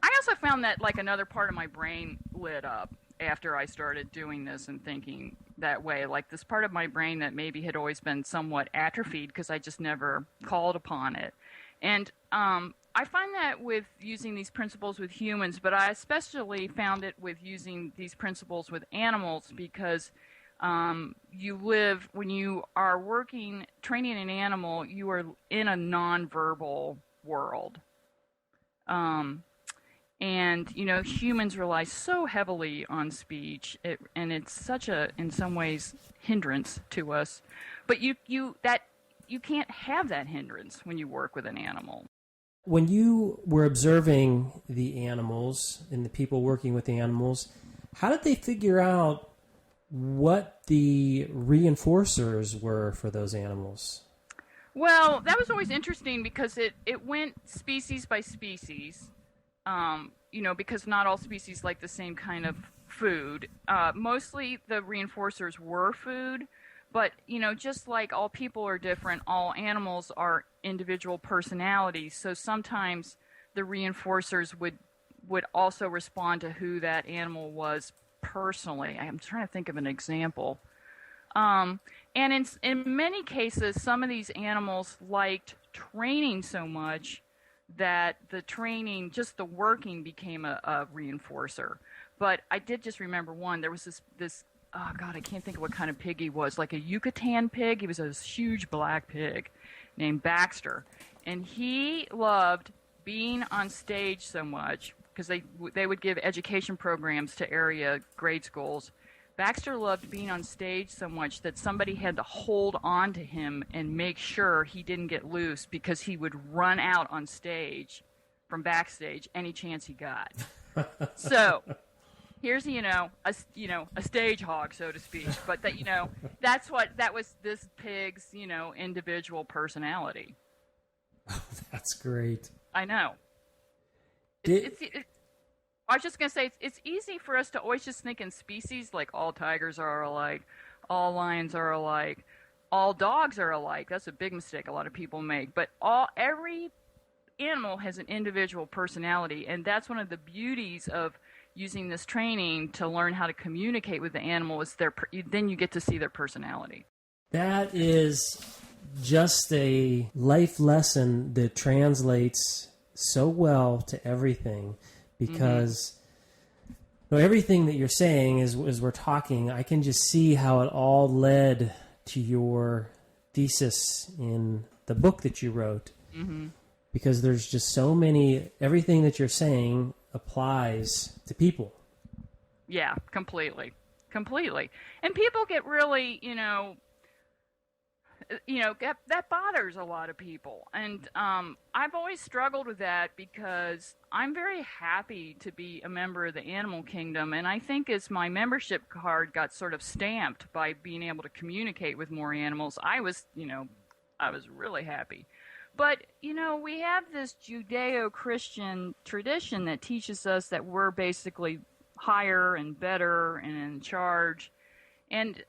I also found that, like, another part of my brain lit up after I started doing this and thinking that way. Like, this part of my brain that maybe had always been somewhat atrophied because I just never called upon it. And I find that with using these principles with humans, but I especially found it with using these principles with animals because when you are training an animal, you are in a nonverbal world. And, you know, humans rely so heavily on speech, and it's such a, in some ways, hindrance to us. But you can't have that hindrance when you work with an animal. When you were observing the animals and the people working with the animals, how did they figure out what the reinforcers were for those animals? Well, that was always interesting because it went species by species, you know, because not all species like the same kind of food. Mostly the reinforcers were food, but, you know, just like all people are different, all animals are individual personalities. So sometimes the reinforcers would also respond to who that animal was personally. I'm trying to think of an example. And in many cases, some of these animals liked training so much that the training, just the working, became a reinforcer. But I did just remember one. There was this oh God, I can't think of what kind of pig he was, like a Yucatan pig. He was a huge black pig named Baxter. And he loved being on stage so much because they would give education programs to area grade schools. Baxter loved being on stage so much that somebody had to hold on to him and make sure he didn't get loose because he would run out on stage from backstage any chance he got. So here's a stage hog, so to speak. But that was this pig's individual personality. That's great. I know. I was just going to say, it's easy for us to always just think in species, like all tigers are alike, all lions are alike, all dogs are alike. That's a big mistake a lot of people make. But every animal has an individual personality, and that's one of the beauties of using this training to learn how to communicate with the animal. Is then you get to see their personality. That is just a life lesson that translates so well to everything, because everything that you're saying as we're talking, I can just see how it all led to your thesis in the book that you wrote. Mm-hmm. Because there's just so many, everything that you're saying applies to people. Yeah, completely. And people get really, that bothers a lot of people. And I've always struggled with that because I'm very happy to be a member of the animal kingdom. And I think as my membership card got sort of stamped by being able to communicate with more animals, I was really happy. But, we have this Judeo-Christian tradition that teaches us that we're basically higher and better and in charge. And,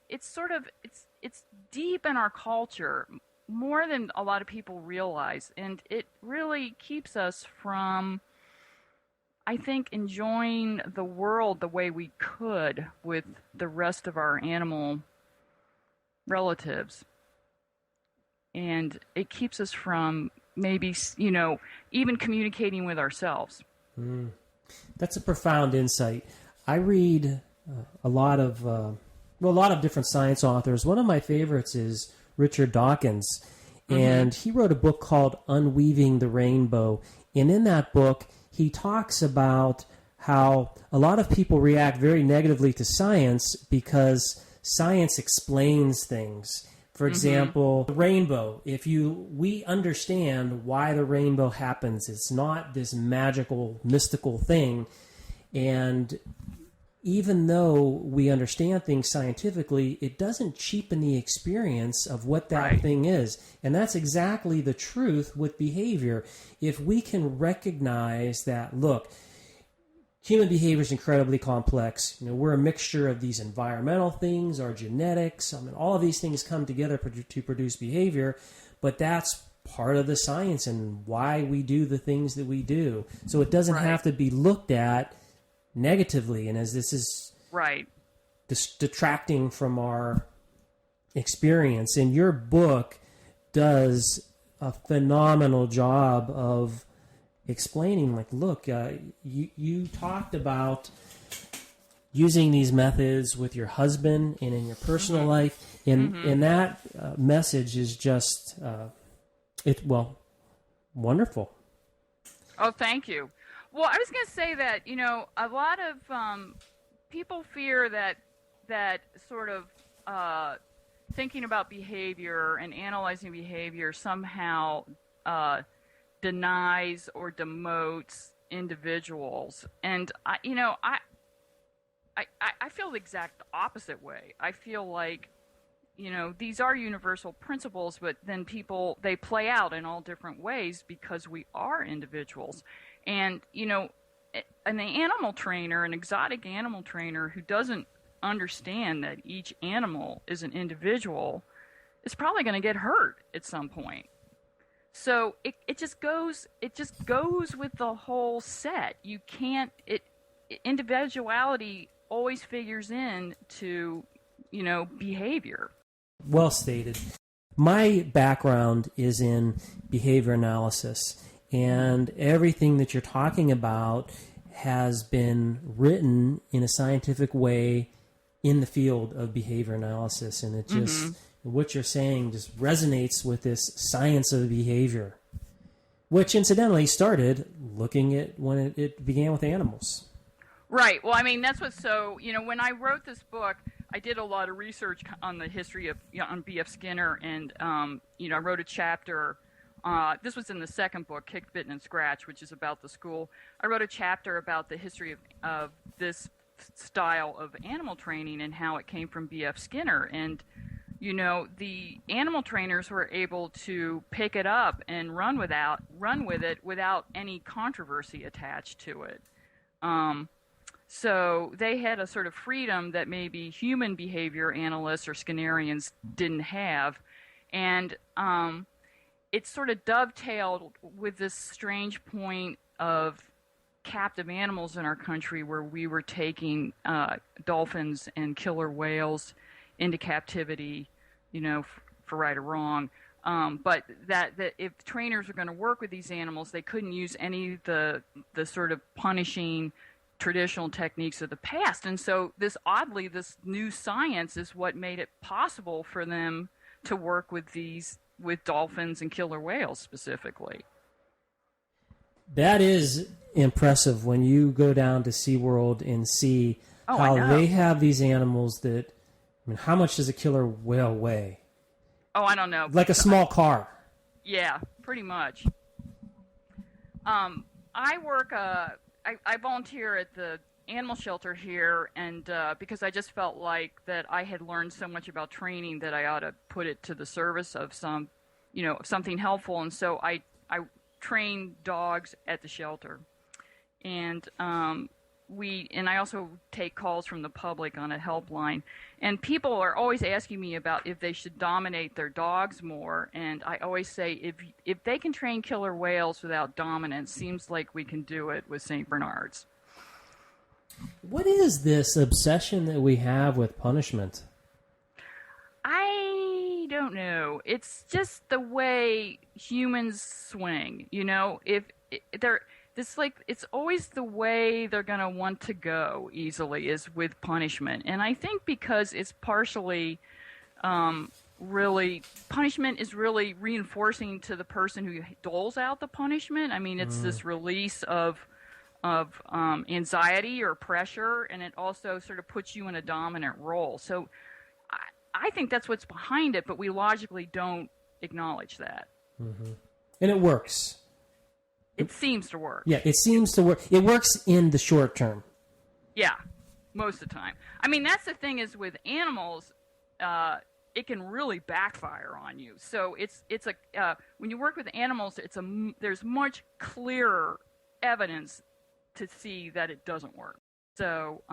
it's deep in our culture, more than a lot of people realize. And it really keeps us from, I think, enjoying the world the way we could with the rest of our animal relatives. And it keeps us from maybe, even communicating with ourselves. That's a profound insight. I read a lot of different science authors. One of my favorites is Richard Dawkins, and he wrote a book called Unweaving the Rainbow. And in that book, he talks about how a lot of people react very negatively to science because science explains things. For example, the rainbow. We understand why the rainbow happens. It's not this magical, mystical thing. And even though we understand things scientifically, it doesn't cheapen the experience of what that thing is. And that's exactly the truth with behavior. If we can recognize that, look, human behavior is incredibly complex. We're a mixture of these environmental things, our genetics. All of these things come together to produce behavior, but that's part of the science and why we do the things that we do. So it doesn't have to be looked at negatively, and as this is detracting from our experience. And your book does a phenomenal job of explaining, look, you talked about using these methods with your husband and in your personal life, and that message is just wonderful. Oh, thank you. Well, I was going to say that a lot of people fear that sort of thinking about behavior and analyzing behavior somehow denies or demotes individuals, and I feel the exact opposite way. I feel like these are universal principles, but then they play out in all different ways because we are individuals. And an animal trainer, an exotic animal trainer who doesn't understand that each animal is an individual is probably going to get hurt at some point. So it just goes with the whole set. You can't individuality always figures in to behavior. Well stated. My background is in behavior analysis, and everything that you're talking about has been written in a scientific way in the field of behavior analysis, and it just what you're saying just resonates with this science of behavior, which incidentally started looking at when it began with animals. Right. Well, that's what's so, when I wrote this book, I did a lot of research on the history of, on B.F. Skinner, and, I wrote a chapter. This was in the second book, Kicked, Bitten, and Scratched, which is about the school. I wrote a chapter about the history of this style of animal training and how it came from B.F. Skinner. And, the animal trainers were able to pick it up and run with it without any controversy attached to it. So they had a sort of freedom that maybe human behavior analysts or Skinnerians didn't have. And it sort of dovetailed with this strange point of captive animals in our country where we were taking dolphins and killer whales into captivity, for right or wrong. But that if trainers are going to work with these animals, they couldn't use any of the sort of punishing traditional techniques of the past. And so this new science is what made it possible for them to work with dolphins and killer whales specifically. That is impressive when you go down to SeaWorld and see how they have these animals that, how much does a killer whale weigh? Oh, I don't know. Like a small car. Yeah, pretty much. I work, I volunteer at the animal shelter here, and because I just felt like that I had learned so much about training that I ought to put it to the service of something helpful. And so I train dogs at the shelter. And I also take calls from the public on a helpline. And people are always asking me about if they should dominate their dogs more. And I always say, if they can train killer whales without dominance, seems like we can do it with St. Bernards. What is this obsession that we have with punishment? I don't know. It's just the way humans swing. It's always the way they're going to want to go easily is with punishment. And I think because it's partially punishment is really reinforcing to the person who doles out the punishment. I mean, it's this release of anxiety or pressure, and it also sort of puts you in a dominant role. So I think that's what's behind it, but we logically don't acknowledge that. Mm-hmm. And it works. It seems to work. Yeah, it seems to work. It works in the short term. Yeah, most of the time. I mean, that's the thing is with animals, it can really backfire on you. So it's when you work with animals, there's much clearer evidence to see that it doesn't work. So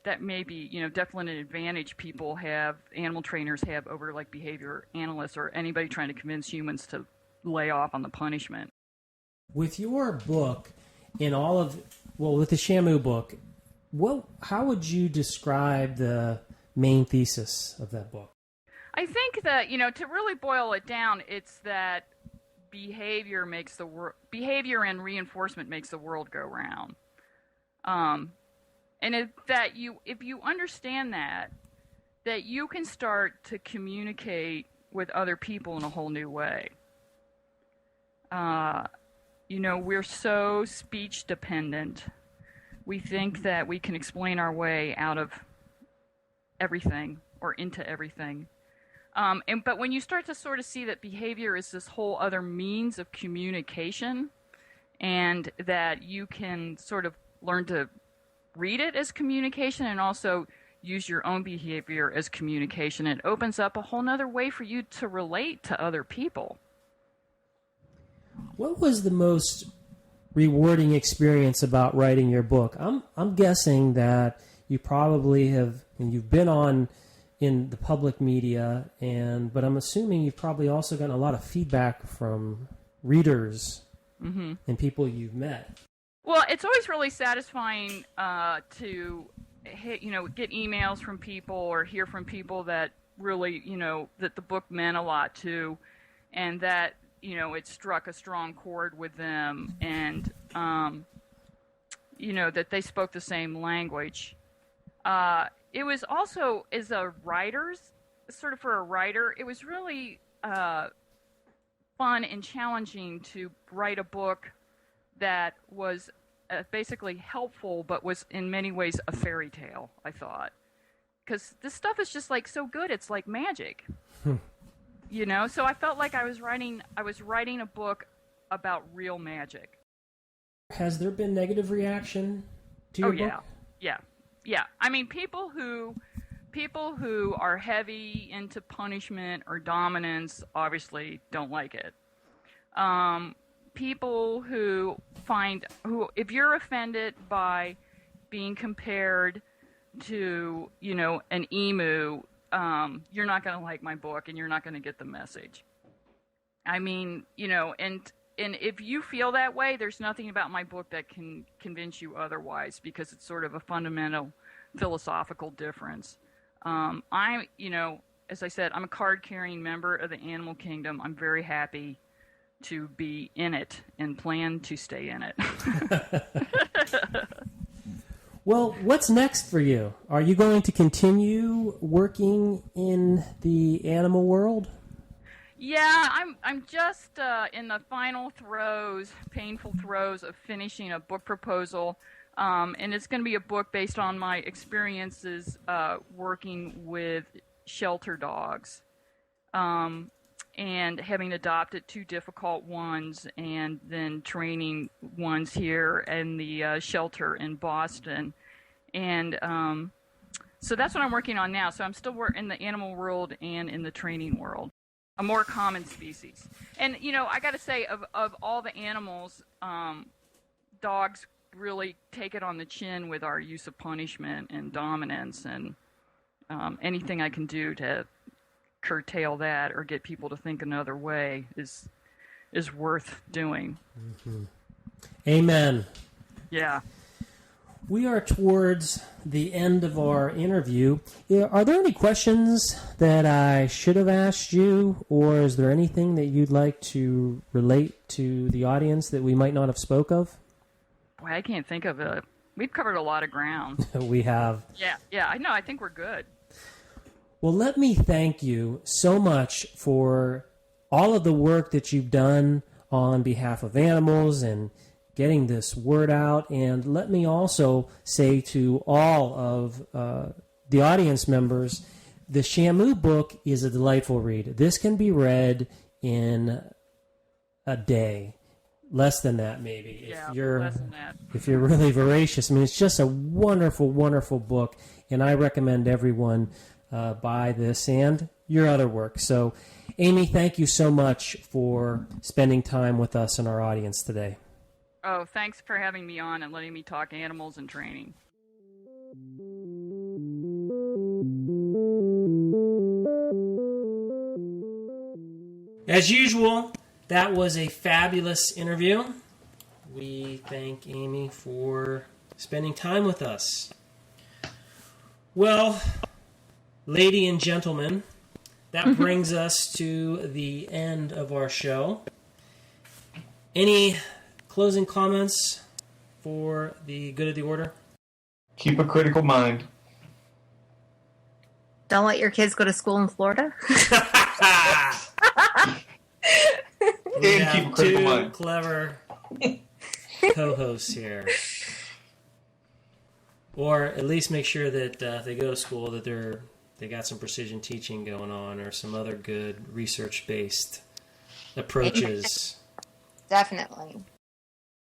that may be, definitely an advantage animal trainers have over like behavior analysts or anybody trying to convince humans to lay off on the punishment. With your book with the Shamu book, how would you describe the main thesis of that book? I think that, to really boil it down, it's that behavior and reinforcement makes the world go round. And if you understand that you can start to communicate with other people in a whole new way. We're so speech dependent. We think that we can explain our way out of everything or into everything. But when you start to sort of see that behavior is this whole other means of communication, and that you can sort of learn to read it as communication and also use your own behavior as communication, it opens up a whole nother way for you to relate to other people. What was the most rewarding experience about writing your book? I'm guessing that you probably you've been in the public media, but I'm assuming you've probably also gotten a lot of feedback from readers and people you've met. Well, it's always really satisfying to get emails from people or hear from people that really, that the book meant a lot to, and that it struck a strong chord with them, and that they spoke the same language. It was also, as a writer, it was really fun and challenging to write a book that was basically helpful, but was in many ways a fairy tale, I thought. Because this stuff is just like so good, it's like magic. So I felt like I was writing a book about real magic. Has there been negative reaction to your book? Yeah. I mean, people who are heavy into punishment or dominance obviously don't like it. People who if you're offended by being compared to, an emu, you're not going to like my book and you're not going to get the message. I mean, and if you feel that way, there's nothing about my book that can convince you otherwise, because it's sort of a fundamental philosophical difference. As I said, I'm a card-carrying member of the animal kingdom. I'm very happy to be in it and plan to stay in it. Well, what's next for you? Are you going to continue working in the animal world? Yeah, I'm just in the final painful throes of finishing a book proposal, and it's going to be a book based on my experiences working with shelter dogs, and having adopted 2 difficult ones, and then training ones here in the shelter in Boston, and so that's what I'm working on now. So I'm still in the animal world and in the training world. A more common species. And, I got to say, of all the animals, dogs really take it on the chin with our use of punishment and dominance, and anything I can do to curtail that or get people to think another way is worth doing. Mm-hmm. Amen. Yeah. We are towards the end of our interview. Are there any questions that I should have asked you, or is there anything that you'd like to relate to the audience that we might not have spoke of? Boy, I can't think of it. We've covered a lot of ground. We have. Yeah, I know. I think we're good. Well, let me thank you so much for all of the work that you've done on behalf of animals and getting this word out. And let me also say to all of the audience members, the Shamu book is a delightful read. This can be read in a day. Less than that, maybe. Yeah, less than that. If you're really voracious. I mean, it's just a wonderful, wonderful book. And I recommend everyone buy this and your other work. So, Amy, thank you so much for spending time with us and our audience today. Oh, thanks for having me on and letting me talk animals and training. As usual, that was a fabulous interview. We thank Amy for spending time with us. Well, ladies and gentlemen, that brings us to the end of our show. Any closing comments for the good of the order? Keep a critical mind. Don't let your kids go to school in Florida. We And have keep a critical two mind. clever co-hosts here. Or at least make sure that if they go to school that they got some precision teaching going on or some other good research-based approaches. Definitely.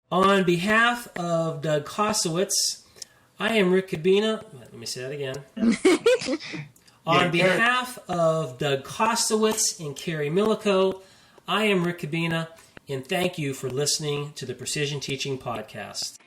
On behalf of Doug Kosowitz, I am Rick Cabina. Let me say that again. On behalf of Doug Kosowitz and Carrie Millico, I am Rick Cabina, and thank you for listening to the Precision Teaching Podcast.